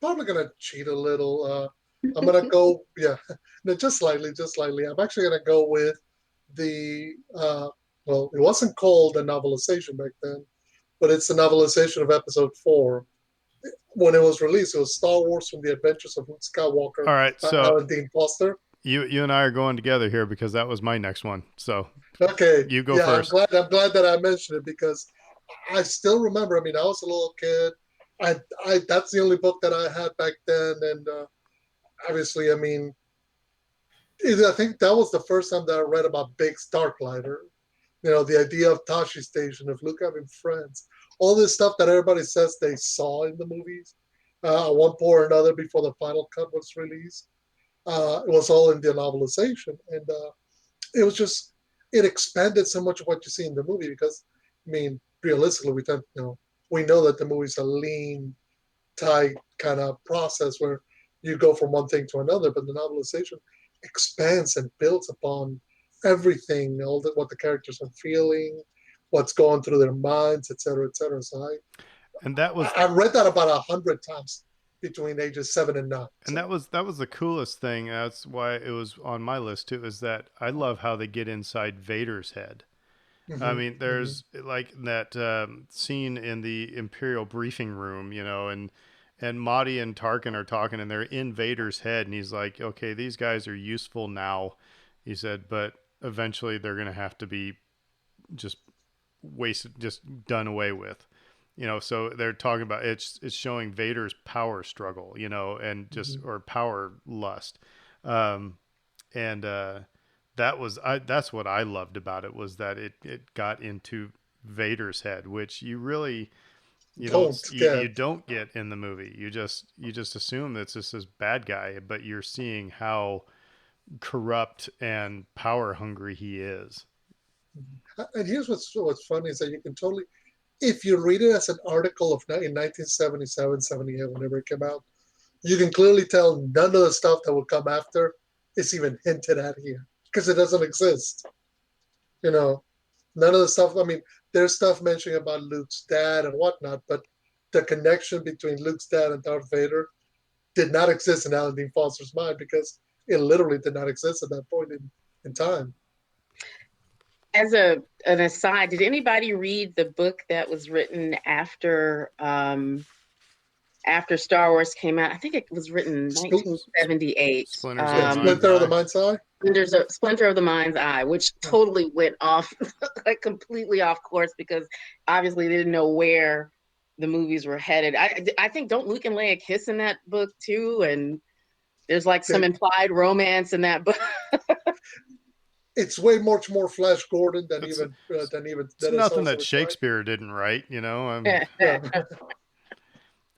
probably going to cheat a little. I'm going to go, no, just slightly. I'm actually going to go with the, well, it wasn't called a novelization back then, but it's a novelization of episode 4. When it was released, it was Star Wars from the Adventures of Luke Skywalker. All right, so Alan Dean Foster. You and I are going together here, because that was my next one. So okay, you go first. I'm glad that I mentioned it, because I still remember. I mean, I was a little kid. I that's the only book that I had back then, and obviously, I mean, I think that was the first time that I read about Big Starklighter. You know, the idea of Tashi Station, of Luke having friends, all this stuff that everybody says they saw in the movies at one point or another before the final cut was released. It was all in the novelization, and it was just it expanded so much of what you see in the movie because, I mean, realistically, we know that the movie's a lean, tight kind of process where you go from one thing to another, but the novelization expands and builds upon everything, all that what the characters are feeling, what's going through their minds, et cetera, et cetera. So And that was I read that about 100 times between ages 7 and 9. and So, that was the coolest thing. That's why it was on my list too. Is that I love how they get inside Vader's head. I mm-hmm, mean, mm-hmm. there's like that scene in the Imperial briefing room, and Mahdi and Tarkin are talking, and they're in Vader's head, and he's like, "Okay, these guys are useful now," he said, "but eventually they're gonna have to be just wasted, just done away with." So they're talking about it's showing Vader's power struggle, and just Mm-hmm. or power lust, um, and that's what I loved about it was that it got into Vader's head, which Don't you get. don't get in the movie. You just assume that it's just this bad guy, but you're seeing how corrupt and power hungry he is. And here's what's funny is that you can totally, if you read it as an article in 1977, 78, whenever it came out, you can clearly tell none of the stuff that will come after is even hinted at here because it doesn't exist. You know, none of the stuff. I mean, there's stuff mentioning about Luke's dad and whatnot, but the connection between Luke's dad and Darth Vader did not exist in Alan Dean Foster's mind because it literally did not exist at that point in time. As an aside, did anybody read the book that was written after Star Wars came out? I think it was written in Spl- 1978. Splinters of yeah, the Mind's Splinter of the Eye. Mind's Eye. Splinter of the Mind's Eye, which totally went off, like completely off course because obviously they didn't know where the movies were headed. I think don't Luke and Leia kiss in that book too, and there's like some They, implied romance in that book. it's way much more Flash Gordon than It's even it's than it's nothing also that was right. Shakespeare didn't write. Yeah, but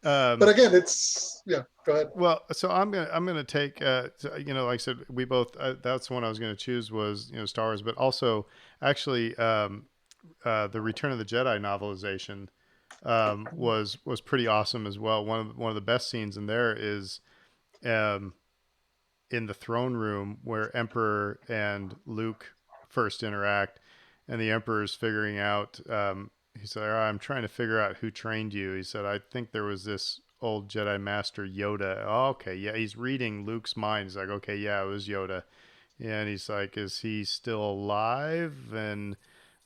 Um, again, it's yeah. Go ahead. Well, so I'm gonna take like I said, we both that's one I was gonna choose was Star Wars, but also actually the Return of the Jedi novelization was pretty awesome as well. One of the best scenes in there is um, in the throne room where Emperor and Luke first interact, and the Emperor's figuring out. He said, "Oh, I'm trying to figure out who trained you." He said, "I think there was this old Jedi Master Yoda." Oh, okay, yeah, he's reading Luke's mind. He's like, "Okay, yeah, it was Yoda." Yeah, and he's like, "Is he still alive?" And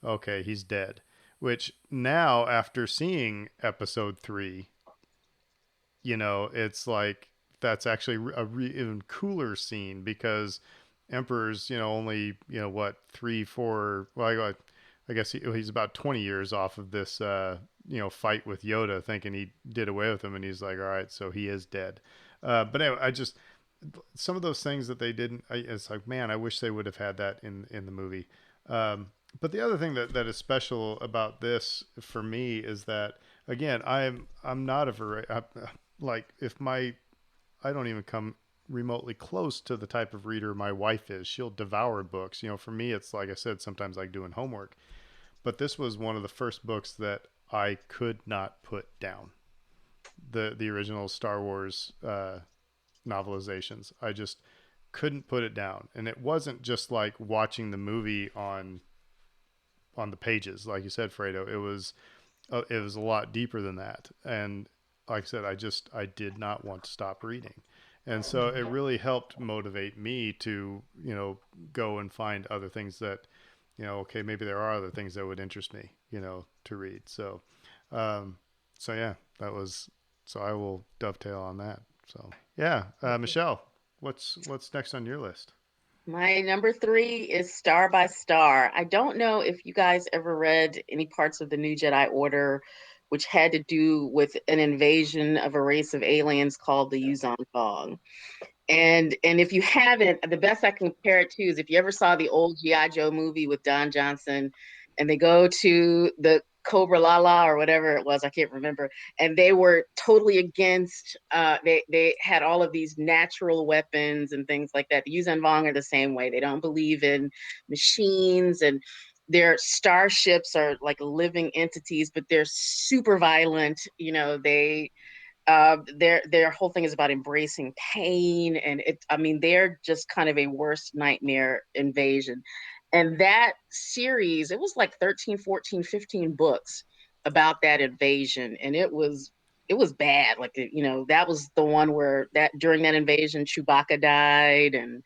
okay, he's dead. Which now, after seeing Episode 3, it's like that's actually even cooler scene because Emperor's, only, what, 3, 4, well, I guess he's about 20 years off of this, fight with Yoda, thinking he did away with him. And he's like, all right, so he is dead. But anyway, some of those things that they didn't, it's like, man, I wish they would have had that in the movie. But the other thing that is special about this for me is that, again, I'm not like if my I don't even come remotely close to the type of reader my wife is. She'll devour books. For me, it's like I said, sometimes like doing homework. But this was one of the first books that I could not put down. The original Star Wars novelizations. I just couldn't put it down, and it wasn't just like watching the movie on the pages, like you said, Fredo. It was a lot deeper than that, and like I said, I did not want to stop reading. And so it really helped motivate me to, go and find other things that, okay, maybe there are other things that would interest me, to read. Um, so yeah, so I will dovetail on that. So yeah, Michelle, what's next on your list? My number 3 is Star by Star. I don't know if you guys ever read any parts of the New Jedi Order, which had to do with an invasion of a race of aliens called the Yuzan Vong. And if you haven't, the best I can compare it to is if you ever saw the old G.I. Joe movie with Don Johnson, and they go to the Cobra Lala or whatever it was, I can't remember, and they were totally against. They had all of these natural weapons and things like that. The Yuuzhan Vong are the same way. They don't believe in machines, and their starships are like living entities, but they're super violent. You know, their whole thing is about embracing pain, and I mean, they're just kind of a worst nightmare invasion. And that series, it was like 13, 14, 15 books about that invasion, and it was bad. Like, you know, that was the one where that during that invasion Chewbacca died, and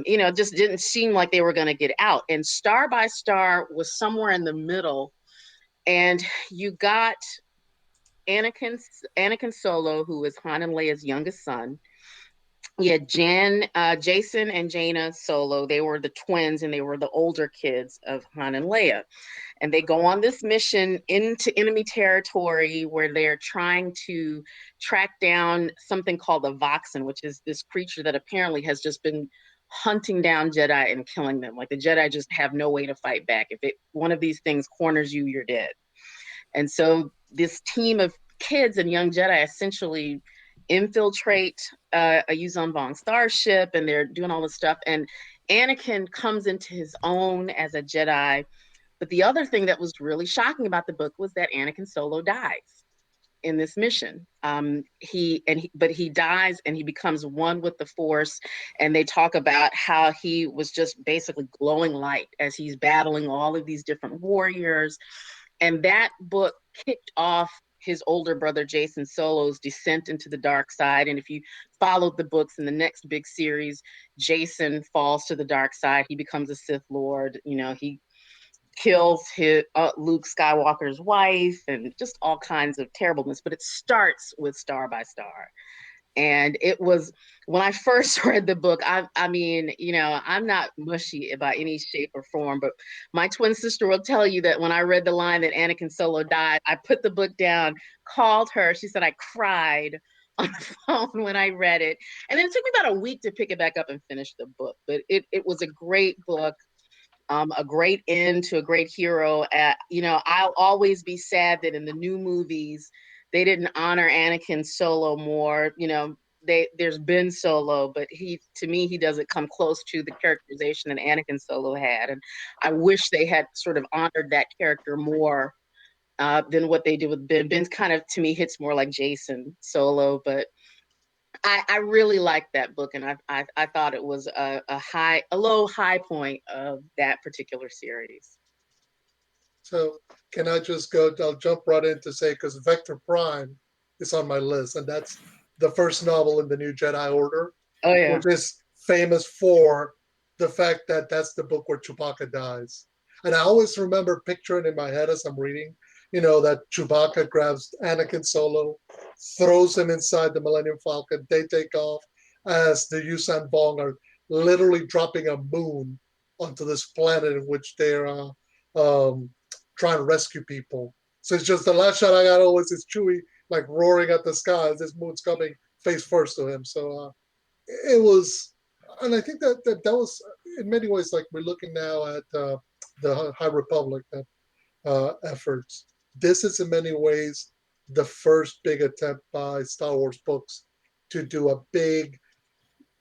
you know, just didn't seem like they were going to get out. And Star by Star was somewhere in the middle, and you got Anakin Solo, who is Han and Leia's youngest son. Yeah, Jason and Jaina Solo. They were the twins, and they were the older kids of Han and Leia. And they go on this mission into enemy territory where they're trying to track down something called the Voxen, which is this creature that apparently has just been hunting down Jedi and killing them. Like, the Jedi just have no way to fight back. If one of these things corners you, you're dead. And so this team of kids and young Jedi essentially infiltrate a Yuuzhan Vong starship, and they're doing all this stuff. And Anakin comes into his own as a Jedi. But the other thing that was really shocking about the book was that Anakin Solo dies in this mission. But he dies and he becomes one with the Force. And they talk about how he was just basically glowing light as he's battling all of these different warriors. And that book kicked off his older brother Jason Solo's descent into the dark side. And if you followed the books in the next big series, Jason falls to the dark side. He becomes a Sith Lord. You know, he kills Luke Skywalker's wife and just all kinds of terribleness. But it starts with Star by Star. And it was, when I first read the book, I mean, you know, I'm not mushy about any shape or form, but my twin sister will tell you that when I read the line that Anakin Solo died, I put the book down, called her. She said I cried on the phone when I read it. And then it took me about a week to pick it back up and finish the book. But it was a great book. A great end to a great hero. You know, I'll always be sad that in the new movies, they didn't honor Anakin Solo more. You know, there's Ben Solo, but to me, he doesn't come close to the characterization that Anakin Solo had. And I wish they had sort of honored that character more than what they did with Ben. Ben's kind of, to me, hits more like Jason Solo, but I really liked that book, and I thought it was a low high point of that particular series. So can I just go? I'll jump right in to say, because Vector Prime is on my list, and that's the first novel in the New Jedi Order. Oh yeah, which is famous for the fact that that's the book where Chewbacca dies. And I always remember picturing in my head as I'm reading, you know, that Chewbacca grabs Anakin Solo, throws him inside the Millennium Falcon. They take off as the Yuuzhan Vong are literally dropping a moon onto this planet in which they're trying to rescue people. So it's just the last shot I got always is Chewie like roaring at the sky as this moon's coming face first to him. So it was, and I think that was in many ways like we're looking now at the High Republic efforts. This is in many ways the first big attempt by Star Wars books to do a big,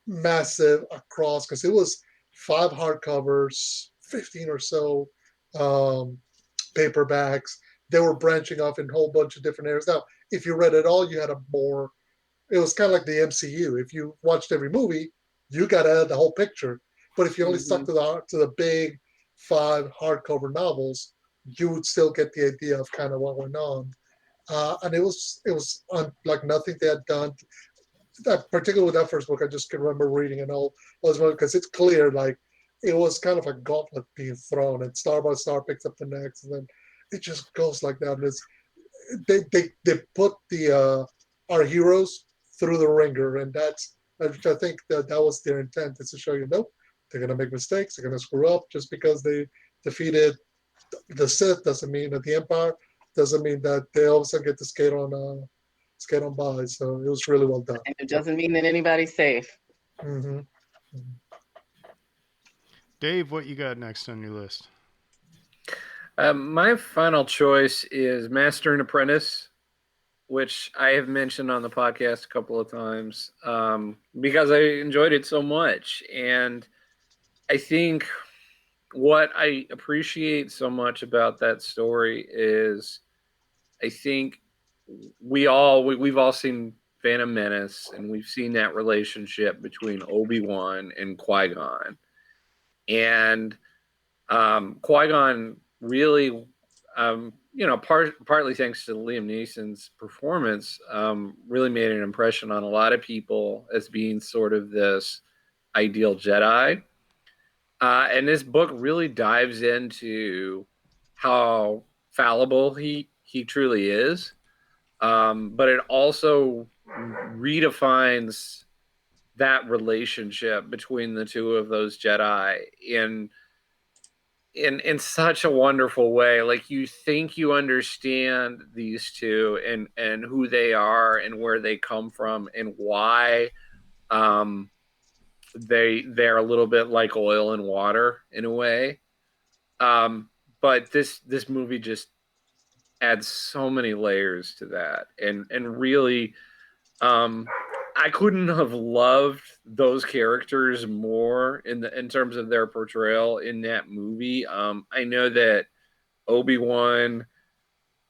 massive across, because it was 5 hardcovers, 15 or so paperbacks. They were branching off in a whole bunch of different areas. Now, if you read it all, you had a more, it was kind of like the MCU. If you watched every movie, you got to add the whole picture. But if you only stuck to the big 5 hardcover novels, you would still get the idea of kind of what went on. And it was like nothing they had done. Particularly with that first book, I just can remember reading it all as well, because it's clear like it was kind of a gauntlet being thrown, and Star by Star picks up the next, and then it just goes like that. And they put the our heroes through the ringer, and I think that was their intent, is to show you, nope, They're gonna make mistakes. They're gonna screw up. Just because they defeated the Sith doesn't mean that the Empire doesn't mean that they all of a sudden get to skate on by. So it was really well done. And it doesn't mean that anybody's safe. Hmm. Dave, what you got next on your list? My final choice is Master and Apprentice, which I have mentioned on the podcast a couple of times because I enjoyed it so much. And I think what I appreciate so much about that story is I think we've all seen Phantom Menace, and we've seen that relationship between Obi-Wan and Qui-Gon. And Qui-Gon really, partly thanks to Liam Neeson's performance, really made an impression on a lot of people as being sort of this ideal Jedi. And this book really dives into how fallible he truly is. But it also redefines that relationship between the two of those Jedi in such a wonderful way. Like, you think you understand these two and who they are and where they come from and why they're a little bit like oil and water in a way. But this movie just adds so many layers to that, and really I couldn't have loved those characters more in terms of their portrayal in that movie. I know that Obi-Wan,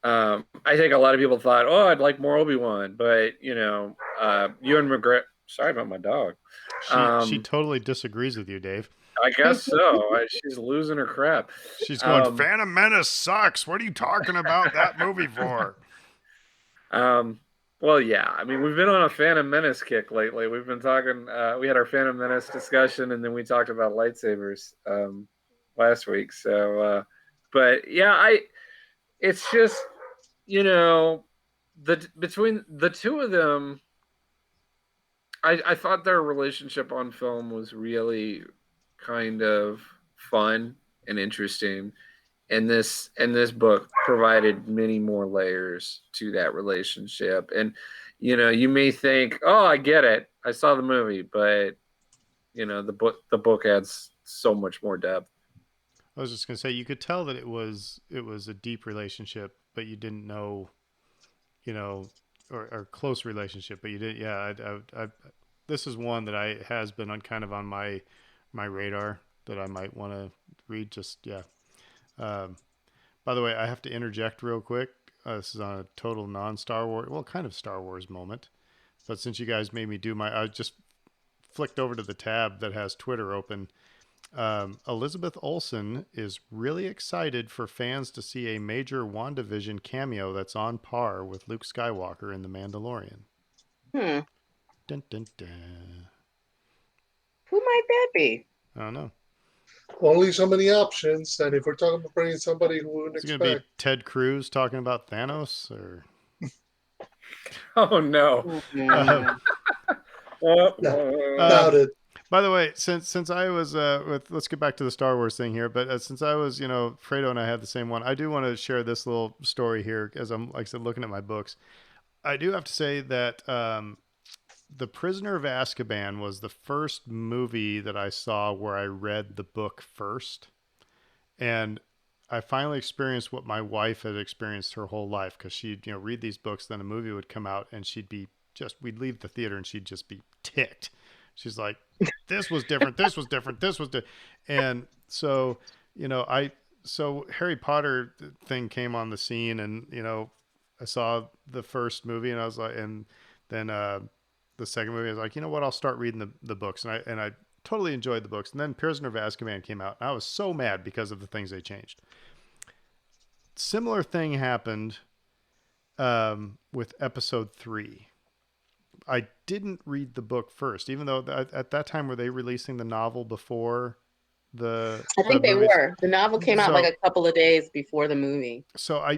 I think a lot of people thought, oh, I'd like more Obi-Wan, but Ewan McGregor, sorry about my dog. She totally disagrees with you, Dave. I guess so. She's losing her crap. She's going, Phantom Menace sucks. What are you talking about that movie for? Well, yeah. I mean, we've been on a Phantom Menace kick lately. We've been talking. We had our Phantom Menace discussion, and then we talked about lightsabers last week. So, but yeah, it's just between the two of them, I thought their relationship on film was really kind of fun and interesting. And this book provided many more layers to that relationship. And, you may think, oh, I get it. I saw the movie, but the book adds so much more depth. I was just going to say, you could tell that it was a deep relationship, but you didn't know, or close relationship, but you didn't. Yeah. I this is one that has been on my radar that I might want to read. Just, yeah. By the way, I have to interject real quick. This is on a total non-Star Wars, well, kind of Star Wars moment. But since you guys made me do I just flicked over to the tab that has Twitter open. Elizabeth Olsen is really excited for fans to see a major WandaVision cameo that's on par with Luke Skywalker in The Mandalorian. Dun, dun, dun. Who might that be? I don't know. Only so many options, and if we're talking about bringing somebody who wouldn't Is it expect, going to be Ted Cruz talking about Thanos, or? Oh no! Doubt it. By the way, since I was let's get back to the Star Wars thing here. But since I was, Fredo and I had the same one, I do want to share this little story here as I'm, like I said, looking at my books. I do have to say that The Prisoner of Azkaban was the first movie that I saw where I read the book first. And I finally experienced what my wife had experienced her whole life, because she'd, read these books, then a movie would come out and we'd leave the theater and she'd just be ticked. She's like, this was different. This was different. This was different. And so, so Harry Potter thing came on the scene, and, I saw the first movie and I was like, and then, the second movie, I was like, you know what? I'll start reading the books, and I totally enjoyed the books. And then Prisoner of Azkaban came out, and I was so mad because of the things they changed. Similar thing happened with Episode 3. I didn't read the book first, even though at that time, were they releasing the novel before the? I think they were. The novel came out like a couple of days before the movie. So I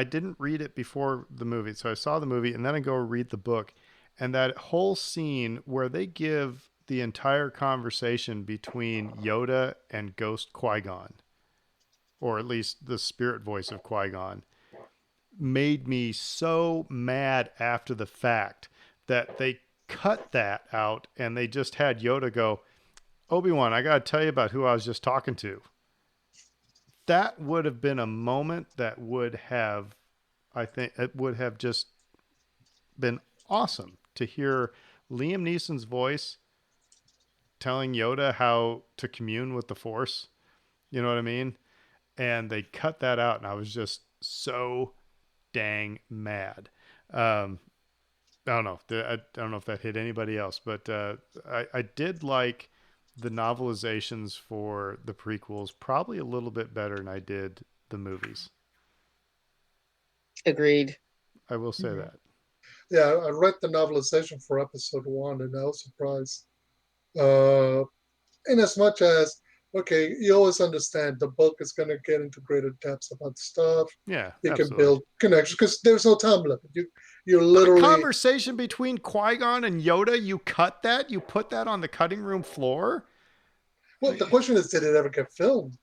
didn't read it before the movie. So I saw the movie, and then I go read the book. And that whole scene where they give the entire conversation between Yoda and Ghost Qui-Gon, or at least the spirit voice of Qui-Gon, made me so mad after the fact that they cut that out and they just had Yoda go, Obi-Wan, I got to tell you about who I was just talking to. That would have been a moment that would have, I think, it would have just been awesome to hear Liam Neeson's voice telling Yoda how to commune with the Force. You know what I mean? And they cut that out, and I was just so dang mad. I don't know. I don't know if that hit anybody else, but I did like the novelizations for the prequels probably a little bit better than I did the movies. Agreed. I will say that. Yeah, I read the novelization for episode 1, and I was surprised. In as much as, okay, you always understand the book is going to get into greater depths about stuff. Yeah, You absolutely. can build connections because there's no time limit. You're literally a conversation between Qui-Gon and Yoda. You cut that. You put that on the cutting room floor. Well, the question is, did it ever get filmed,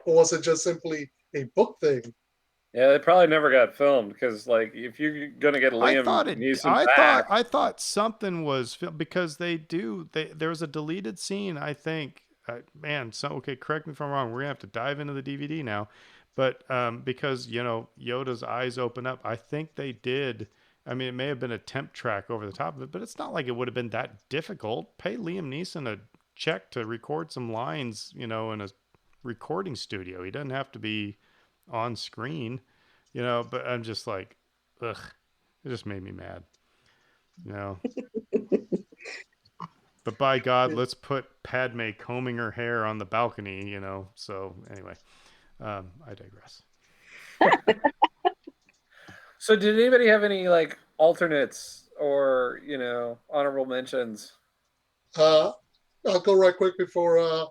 or was it just simply a book thing? Yeah, it probably never got filmed because, like, if you're gonna get Liam Neeson back, I thought something was filmed because there was a deleted scene. I think, okay, correct me if I'm wrong. We're gonna have to dive into the DVD now, but because Yoda's eyes open up, I think they did. I mean, it may have been a temp track over the top of it, but it's not like it would have been that difficult. Pay Liam Neeson a check to record some lines, in a recording studio. He doesn't have to be on screen, but I'm just like, ugh, it just made me mad, but by God, let's put Padme combing her hair on the balcony, so anyway, I digress. So did anybody have any like alternates or, honorable mentions? I'll go right quick before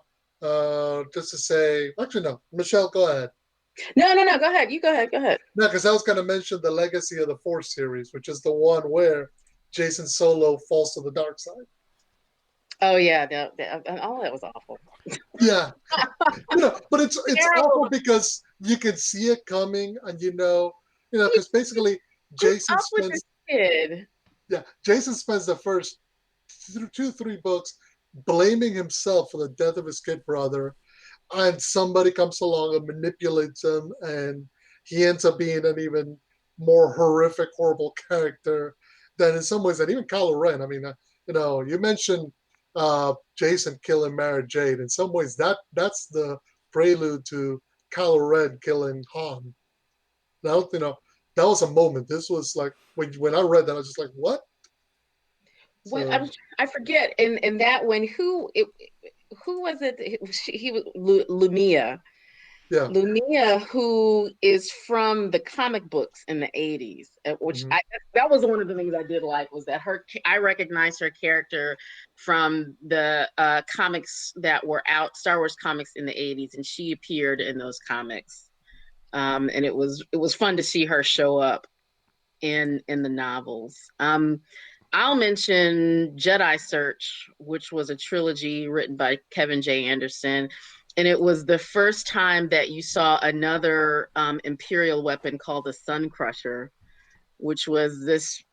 just to say, actually no, Michelle, go ahead. No, go ahead. You go ahead. No, because I was going to mention the Legacy of the Force series, which is the one where Jason Solo falls to the dark side. Oh yeah, all that was awful. Yeah, but it's awful because you can see it coming, and because basically Jason spends Jason spends the first 2-3 books blaming himself for the death of his kid brother. And somebody comes along and manipulates him, and he ends up being an even more horrific, horrible character than in some ways that even Kylo Ren. I mean, you mentioned Jason killing Mara Jade. In some ways, that's the prelude to Kylo Ren killing Han. Now, that was a moment. This was like when I read that, I was just like, what? I forget. In that one, who was it? He was Lumia. Yeah. Lumia, who is from the comic books in the 80s, which that was one of the things I did like, was that I recognized her character from the comics that were out, Star Wars comics in the 80s, and she appeared in those comics. And it was fun to see her show up in the novels. I'll mention Jedi Search, which was a trilogy written by Kevin J. Anderson. And it was the first time that you saw another Imperial weapon called the Sun Crusher, which was this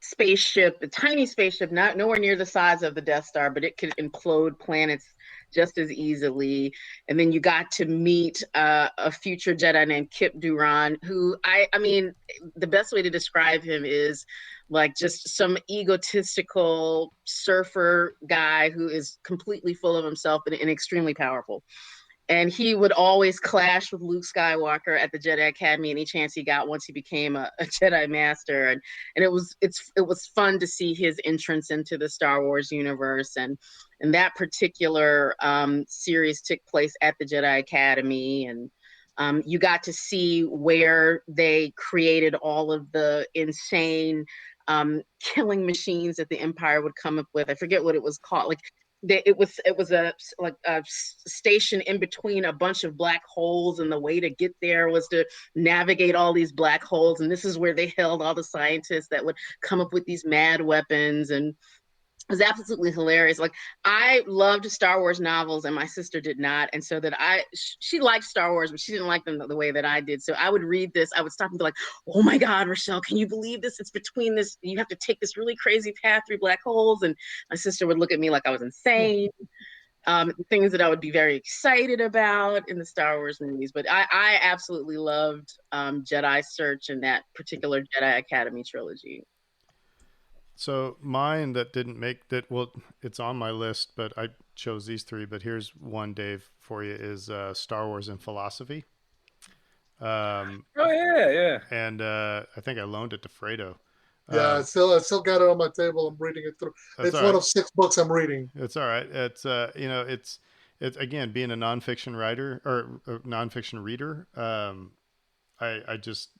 spaceship, a tiny spaceship, nowhere near the size of the Death Star, but it could implode planets just as easily. And then you got to meet a future Jedi named Kip Duran, who I mean, the best way to describe him is like just some egotistical surfer guy who is completely full of himself and extremely powerful. And he would always clash with Luke Skywalker at the Jedi Academy any chance he got once he became a Jedi Master. And it was fun to see his entrance into the Star Wars universe. And that particular series took place at the Jedi Academy. And you got to see where they created all of the insane killing machines that the Empire would come up with. I forget what it was called. Like it was a station in between a bunch of black holes, and the way to get there was to navigate all these black holes. And this is where they held all the scientists that would come up with these mad weapons. And was absolutely hilarious. Like, I loved Star Wars novels and my sister did not. And so that she liked Star Wars, but she didn't like them the way that I did. So I would read this, I would stop and be like, oh my God, Rochelle, can you believe this? It's between this, you have to take this really crazy path through black holes. And my sister would look at me like I was insane. Things that I would be very excited about in the Star Wars movies. But I absolutely loved Jedi Search and that particular Jedi Academy trilogy. So mine that didn't make that, well, it's on my list, but I chose these three. But here's one, Dave, for you is Star Wars and Philosophy. Oh yeah. And I think I loaned it to Fredo. Yeah, I still got it on my table. I'm reading it through. It's one of 6 books I'm reading. It's all right. It's it's again, being a nonfiction writer or a nonfiction reader. I just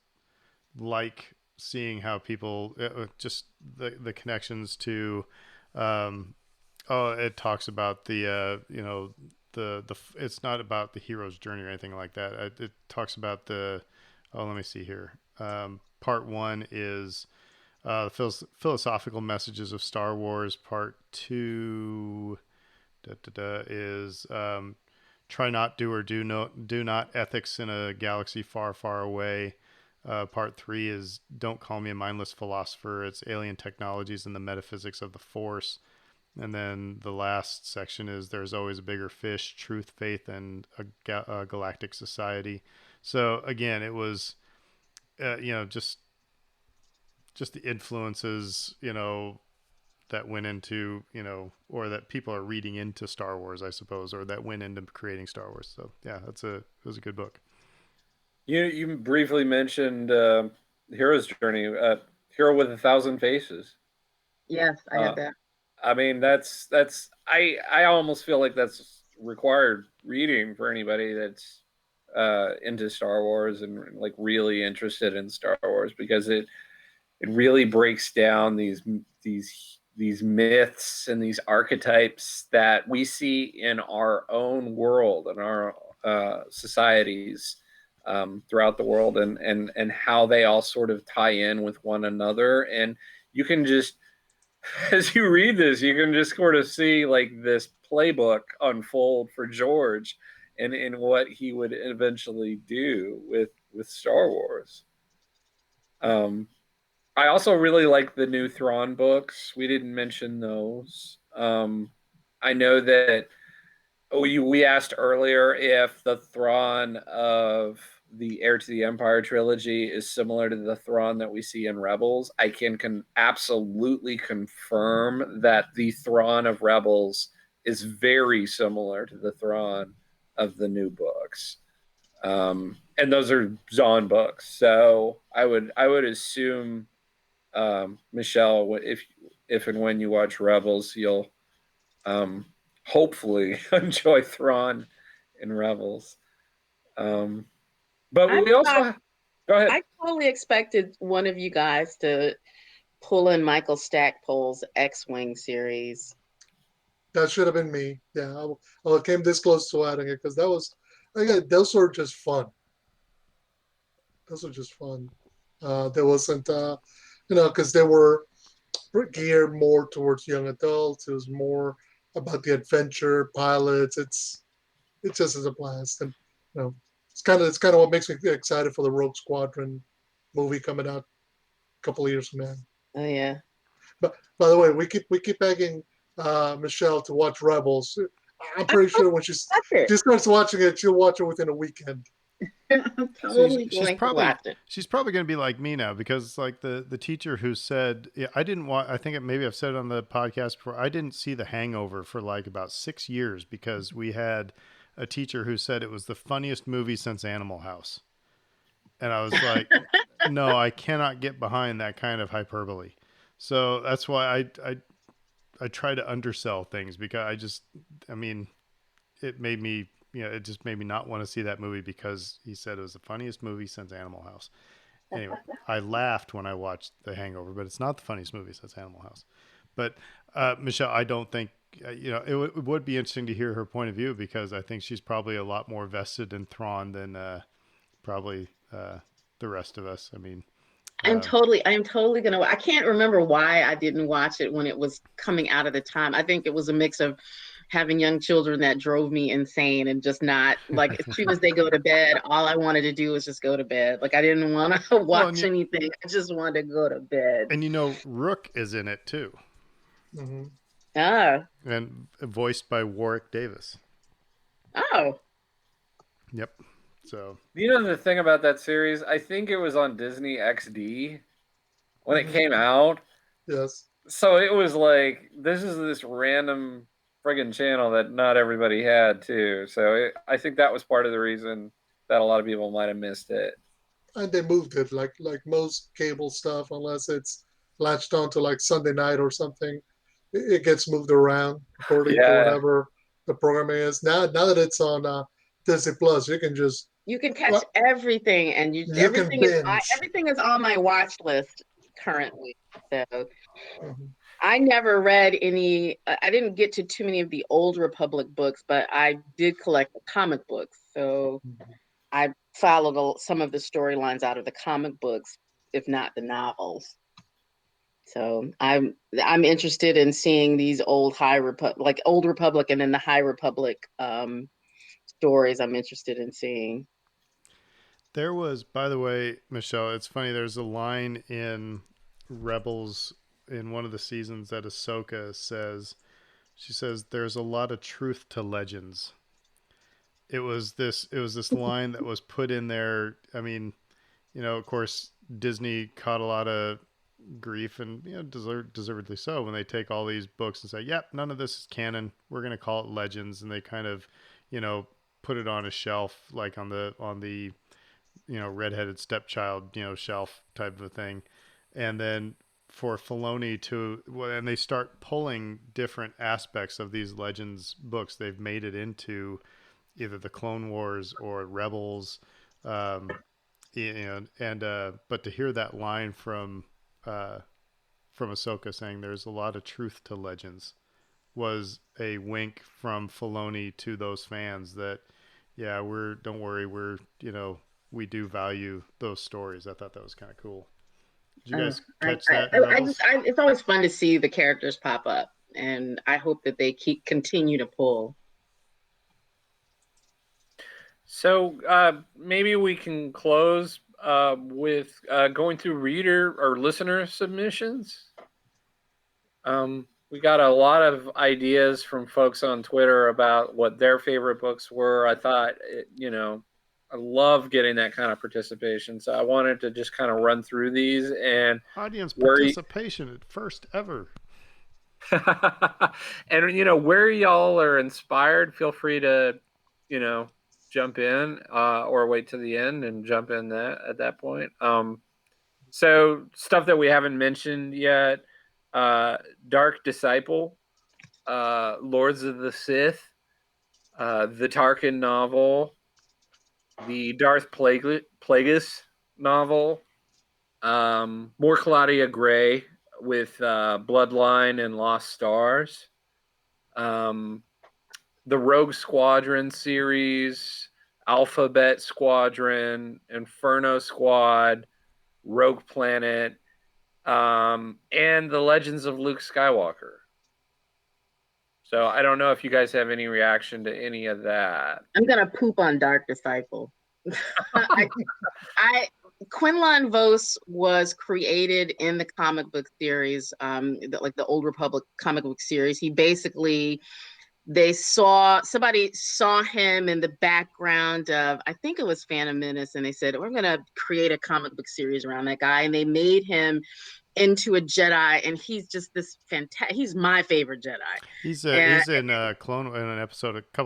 like seeing how people just the connections to it talks about the the it's not about the hero's journey or anything like that. It talks about let me see here. Part one is philosophical messages of Star Wars. Part two is try not, do, or do not ethics in a galaxy far, far away. Part three is don't call me a mindless philosopher. It's alien technologies and the metaphysics of the Force. And then the last section is there's always a bigger fish, truth, faith, and a galactic society. So again, it was, just the influences, that went into, or that people are reading into Star Wars, I suppose, or that went into creating Star Wars. So yeah, it was a good book. You briefly mentioned Hero's Journey, Hero with a Thousand Faces. Yes, I had that. I mean, that's I almost feel like that's required reading for anybody that's into Star Wars and like really interested in Star Wars, because it really breaks down these myths and these archetypes that we see in our own world and our societies throughout the world, and how they all sort of tie in with one another. And you can just, as you read this, you can just sort of see like this playbook unfold for George and in what he would eventually do with Star Wars. I also really like the new Thrawn books. We didn't mention those. I know that we asked earlier if the Thrawn of the Heir to the Empire trilogy is similar to the Thrawn that we see in Rebels. I can absolutely confirm that the Thrawn of Rebels is very similar to the Thrawn of the new books. And those are Zahn books. So I would assume, Michelle, if and when you watch Rebels, you'll hopefully enjoy Thrawn in Rebels. But we also go ahead. I totally expected one of you guys to pull in Michael Stackpole's X-Wing series. That should have been me. Yeah, I came this close to adding it because those were just fun. Those were just fun. There wasn't, because they were geared more towards young adults. It was more about the adventure, pilots. It's just as a blast, and it's kind of what makes me excited for the Rogue Squadron movie coming out a couple of years from now. Oh yeah. But by the way, we keep begging Michelle to watch Rebels. I'm pretty sure when she starts watching it, she'll watch it within a weekend. She's probably going to be like me now, because like the teacher who said, I didn't want, I think maybe I've said it on the podcast before, I didn't see The Hangover for like about 6 years because we had a teacher who said it was the funniest movie since Animal House. And I was like, no, I cannot get behind that kind of hyperbole. So that's why I try to undersell things, because it made me, it just made me not want to see that movie because he said it was the funniest movie since Animal House. Anyway, I laughed when I watched The Hangover, but it's not the funniest movie since Animal House. But Michelle, I don't think, it would be interesting to hear her point of view, because I think she's probably a lot more vested in Thrawn than probably the rest of us. I mean, Uh, I am totally gonna. I can't remember why I didn't watch it when it was coming out at the time. I think it was a mix of having young children that drove me insane and just not like as soon as they go to bed, all I wanted to do was just go to bed. Like I didn't want to Well, and watch anything. I just wanted to go to bed. and you know, Rook is in it too, Hmm. Ah, and voiced by Warwick Davis. oh, Yep. So You know the thing about that series? I think it was on Disney XD when it Mhm. came out. Yes. So it was like this is this random friggin' channel that not everybody had too. So I think that was part of the reason that a lot of people might have missed it. And they moved it like most cable stuff, unless it's latched onto like Sunday night or something. It gets moved around according to Yeah, whatever the programming is. Now that it's on Disney Plus, you can just you can catch well, everything, and you can binge. everything is on my watch list currently. So Mhm. I never read any. I didn't get to too many of the old Republic books, but I did collect the comic books. So I followed some of the storylines out of the comic books, if not the novels. So I'm interested in seeing these old like old Republic and then the High Republic stories. I'm interested in seeing. there was, by the way, Michelle, it's funny. There's a line in Rebels in one of the seasons that Ahsoka says. She says, "There's a lot of truth to legends." It was this line that was put in there. I mean, you know, of course, Disney caught a lot of grief, and you know, deservedly so, when they take all these books and say, "Yep, none of this is canon. We're going to call it legends," and they kind of, you know, put it on a shelf, like on the you know, redheaded stepchild, you know, shelf type of a thing, and then for Filoni to, and they start pulling different aspects of these legends books, they've made it into either the Clone Wars or Rebels, um, and but to hear that line uh, from Ahsoka saying there's a lot of truth to legends was a wink from Filoni to those fans that, yeah, don't worry, you know, we do value those stories. I thought that was kind of cool. Did you guys catch that in Rebels? It's always fun to see the characters pop up, and I hope that they continue to pull. So maybe we can close with going through reader or listener submissions. We got a lot of ideas from folks on Twitter about what their favorite books were. I thought, you know, I love getting that kind of participation. So I wanted to just kind of run through these and Audience where participation at first ever. and you know where y'all are inspired. Feel free to, you know, jump in or wait to the end and jump in that at that point. So stuff that we haven't mentioned yet: Dark Disciple, Lords of the Sith, the Tarkin novel, the Darth Plagueis novel, more Claudia Gray with Bloodline and Lost Stars, the Rogue Squadron series, Alphabet Squadron, Inferno Squad, Rogue Planet, and the Legends of Luke Skywalker. So I don't know if you guys have any reaction to any of that. I'm gonna poop on Dark Disciple. Quinlan Vos was created in the comic book series, like the Old Republic comic book series. He basically, somebody saw him in the background of, I think it was Phantom Menace, and they said, we're gonna create a comic book series around that guy, and they made him into a Jedi, and he's just this fantastic. He's my favorite Jedi. He's And in a couple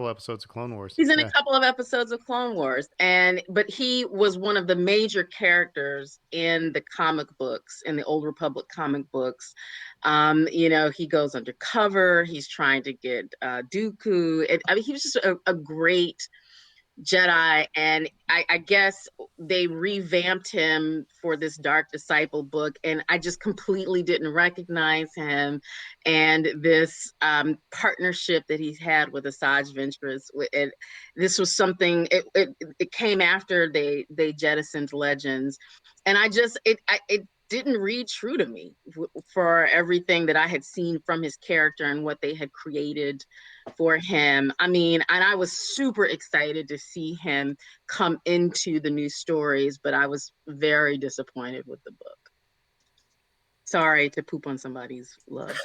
episodes of Clone Wars. he's in a couple of episodes of Clone Wars, but he was one of the major characters in the comic books, in the Old Republic comic books. You know, he goes undercover. He's trying to get Dooku. I mean, he was just a great Jedi, and I guess they revamped him for this Dark Disciple book, and I just completely didn't recognize him. And this partnership that he's had with Asajj Ventress, this was something. It came after they jettisoned Legends, and it didn't read true to me for everything that I had seen from his character and what they had created for him. I mean, and I was super excited to see him come into the new stories, but I was very disappointed with the book. Sorry to poop on somebody's love.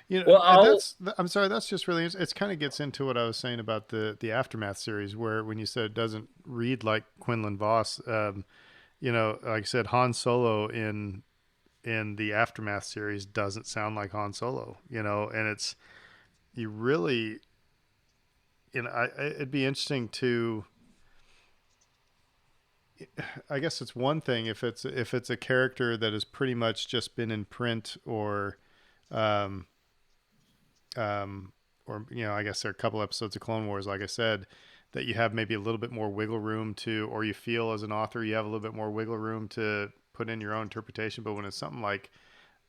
You know, Well, I'm sorry. That's just really. It kind of gets into what I was saying about the Aftermath series, where when you said it doesn't read like Quinlan Voss, you know, like I said, Han Solo in the Aftermath series doesn't sound like Han Solo. You know, and it's you really, you know, it'd be interesting to. I guess it's one thing if it's a character that has pretty much just been in print um, or you know, I guess there are a couple episodes of Clone Wars, like I said, that you have maybe a little bit more wiggle room to, or you feel as an author you have a little bit more wiggle room to put in your own interpretation. But when it's something like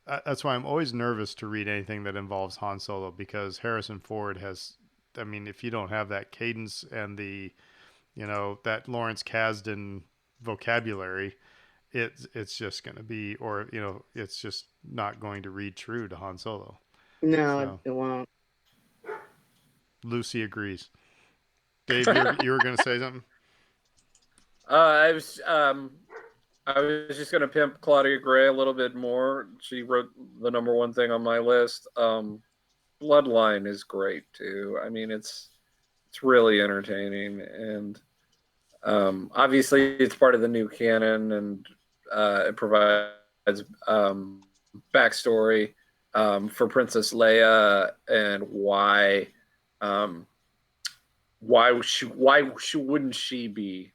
that's why I'm always nervous to read anything that involves Han Solo, because Harrison Ford has, I mean, if you don't have that cadence and the, you know, that Lawrence Kasdan vocabulary, it's just going to be, or you know, it's just not going to read true to Han Solo. No, So. it won't. Lucy agrees. Dave, you were going to say something? I was just going to pimp Claudia Gray a little bit more. She wrote the number one thing on my list. Bloodline is great too. I mean, it's really entertaining, and obviously it's part of the new canon, and it provides backstory for Princess Leia and why wouldn't she be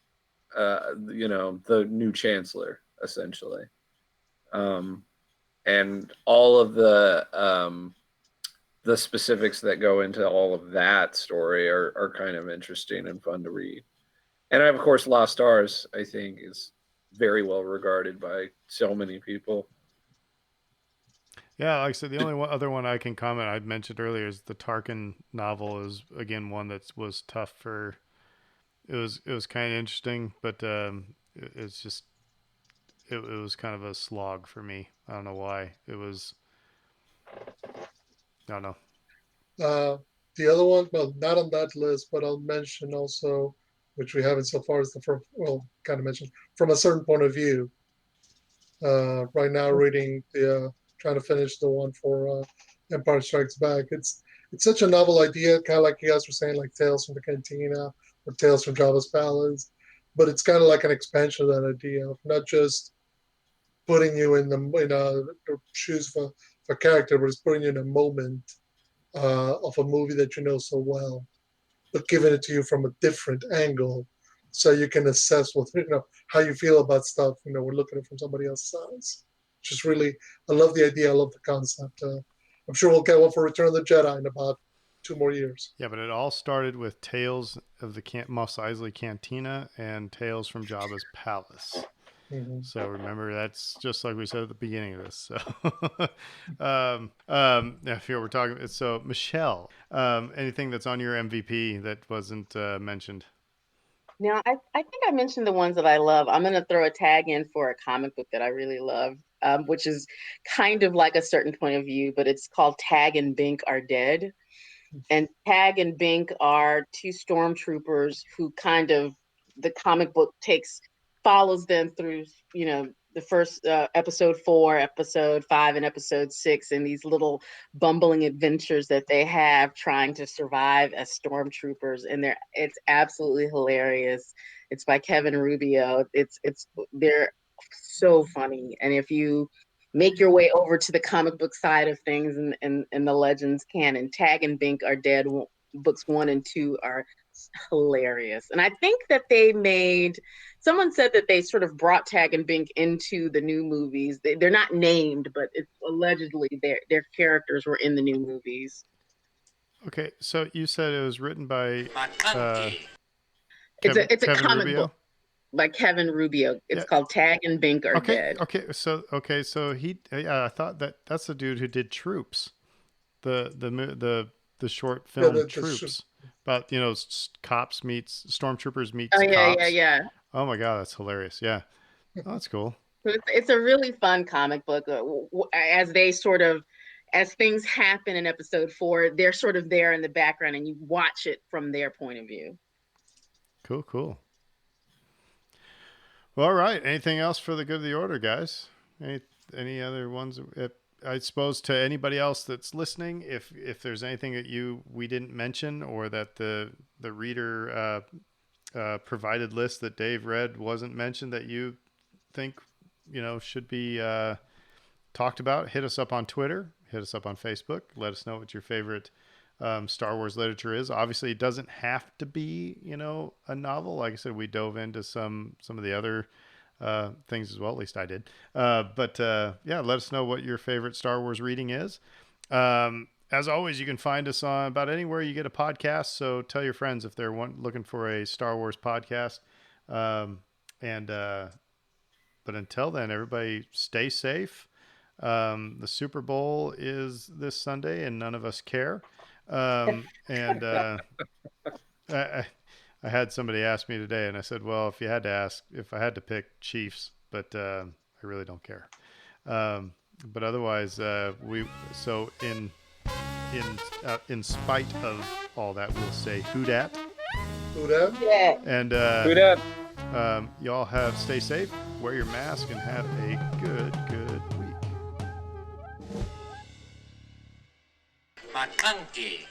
you know, the new chancellor essentially, and all of the specifics that go into all of that story are kind of interesting and fun to read. And of course, Lost Stars, I think, is very well regarded by so many people. Yeah, like I said, the only other one I can comment I'd mentioned earlier is the Tarkin novel is again one that was tough for. It was kind of interesting, but it's just it was kind of a slog for me. I don't know why. It was. I don't know. The other one, well, not on that list, but I'll mention also, which we haven't so far, is the first, well, kind of mentioned from a certain point of view. Right now, reading trying to finish the one for Empire Strikes Back. It's such a novel idea, kind of like you guys were saying, like Tales from the Cantina or Tales from Jabba's Palace, but it's kind of like an expansion of that idea of not just putting you in the shoes of a character, but it's putting you in a moment of a movie that you know so well, but giving it to you from a different angle, so you can assess what how you feel about stuff. You know, we're looking at it from somebody else's eyes. Just really, I love the idea. I love the concept. I'm sure we'll get one for Return of the Jedi in about 2 more years. Yeah, but it all started with Tales of the Mos Eisley Cantina and Tales from Jabba's Palace. Mm-hmm. So remember, that's just like we said at the beginning of this. So, if you were talking, so Michelle, anything that's on your MVP that wasn't mentioned? Now, I think I mentioned the ones that I love. I'm going to throw a tag in for a comic book that I really love, which is kind of like A Certain Point of View, but it's called Tag and Bink Are Dead. And Tag and Bink are two stormtroopers who kind of, the comic book follows them through, you know, the first episode 4, episode 5, and episode 6, and these little bumbling adventures that they have trying to survive as stormtroopers. And it's absolutely hilarious. It's by Kevin Rubio. They're so funny. And if you make your way over to the comic book side of things and the Legends canon, Tag and Bink Are Dead books 1 and 2 are hilarious. And I think that someone said that they sort of brought Tag and Bink into the new movies. They're not named, but it's allegedly their characters were in the new movies. Okay, so you said it was written by it's a Kevin comic Rubio? book by Kevin Rubio. It's called Tag and Bink Are Dead. So I thought that's the dude who did Troops, the short film Troops. About, you know, cops meets stormtroopers meets cops. Yeah. Oh my God, that's hilarious. Yeah. Oh, that's cool. It's a really fun comic book. As they sort of, as things happen in episode 4, they're sort of there in the background, and you watch it from their point of view. Cool, cool. Well, all right. Anything else for the good of the order, guys? Any other ones? I suppose to anybody else that's listening, if there's anything that we didn't mention, or that the reader provided list that Dave read wasn't mentioned that you think should be talked about, hit us up on Twitter, hit us up on Facebook, let us know what your favorite Star Wars literature is. Obviously, it doesn't have to be a novel. Like I said, we dove into some of the other things as well. At least I did. But yeah, let us know what your favorite Star Wars reading is. As always, you can find us on about anywhere you get a podcast. So tell your friends if they're looking for a Star Wars podcast. But until then, everybody stay safe. The Super Bowl is this Sunday, and none of us care. And I had somebody ask me today, and I said, "Well, if I had to pick, Chiefs, but I really don't care." But otherwise, in spite of all that, we'll say "Who dat?" Who that? Yeah. And Who dat? y'all stay safe, wear your mask, and have a good week. McConkey.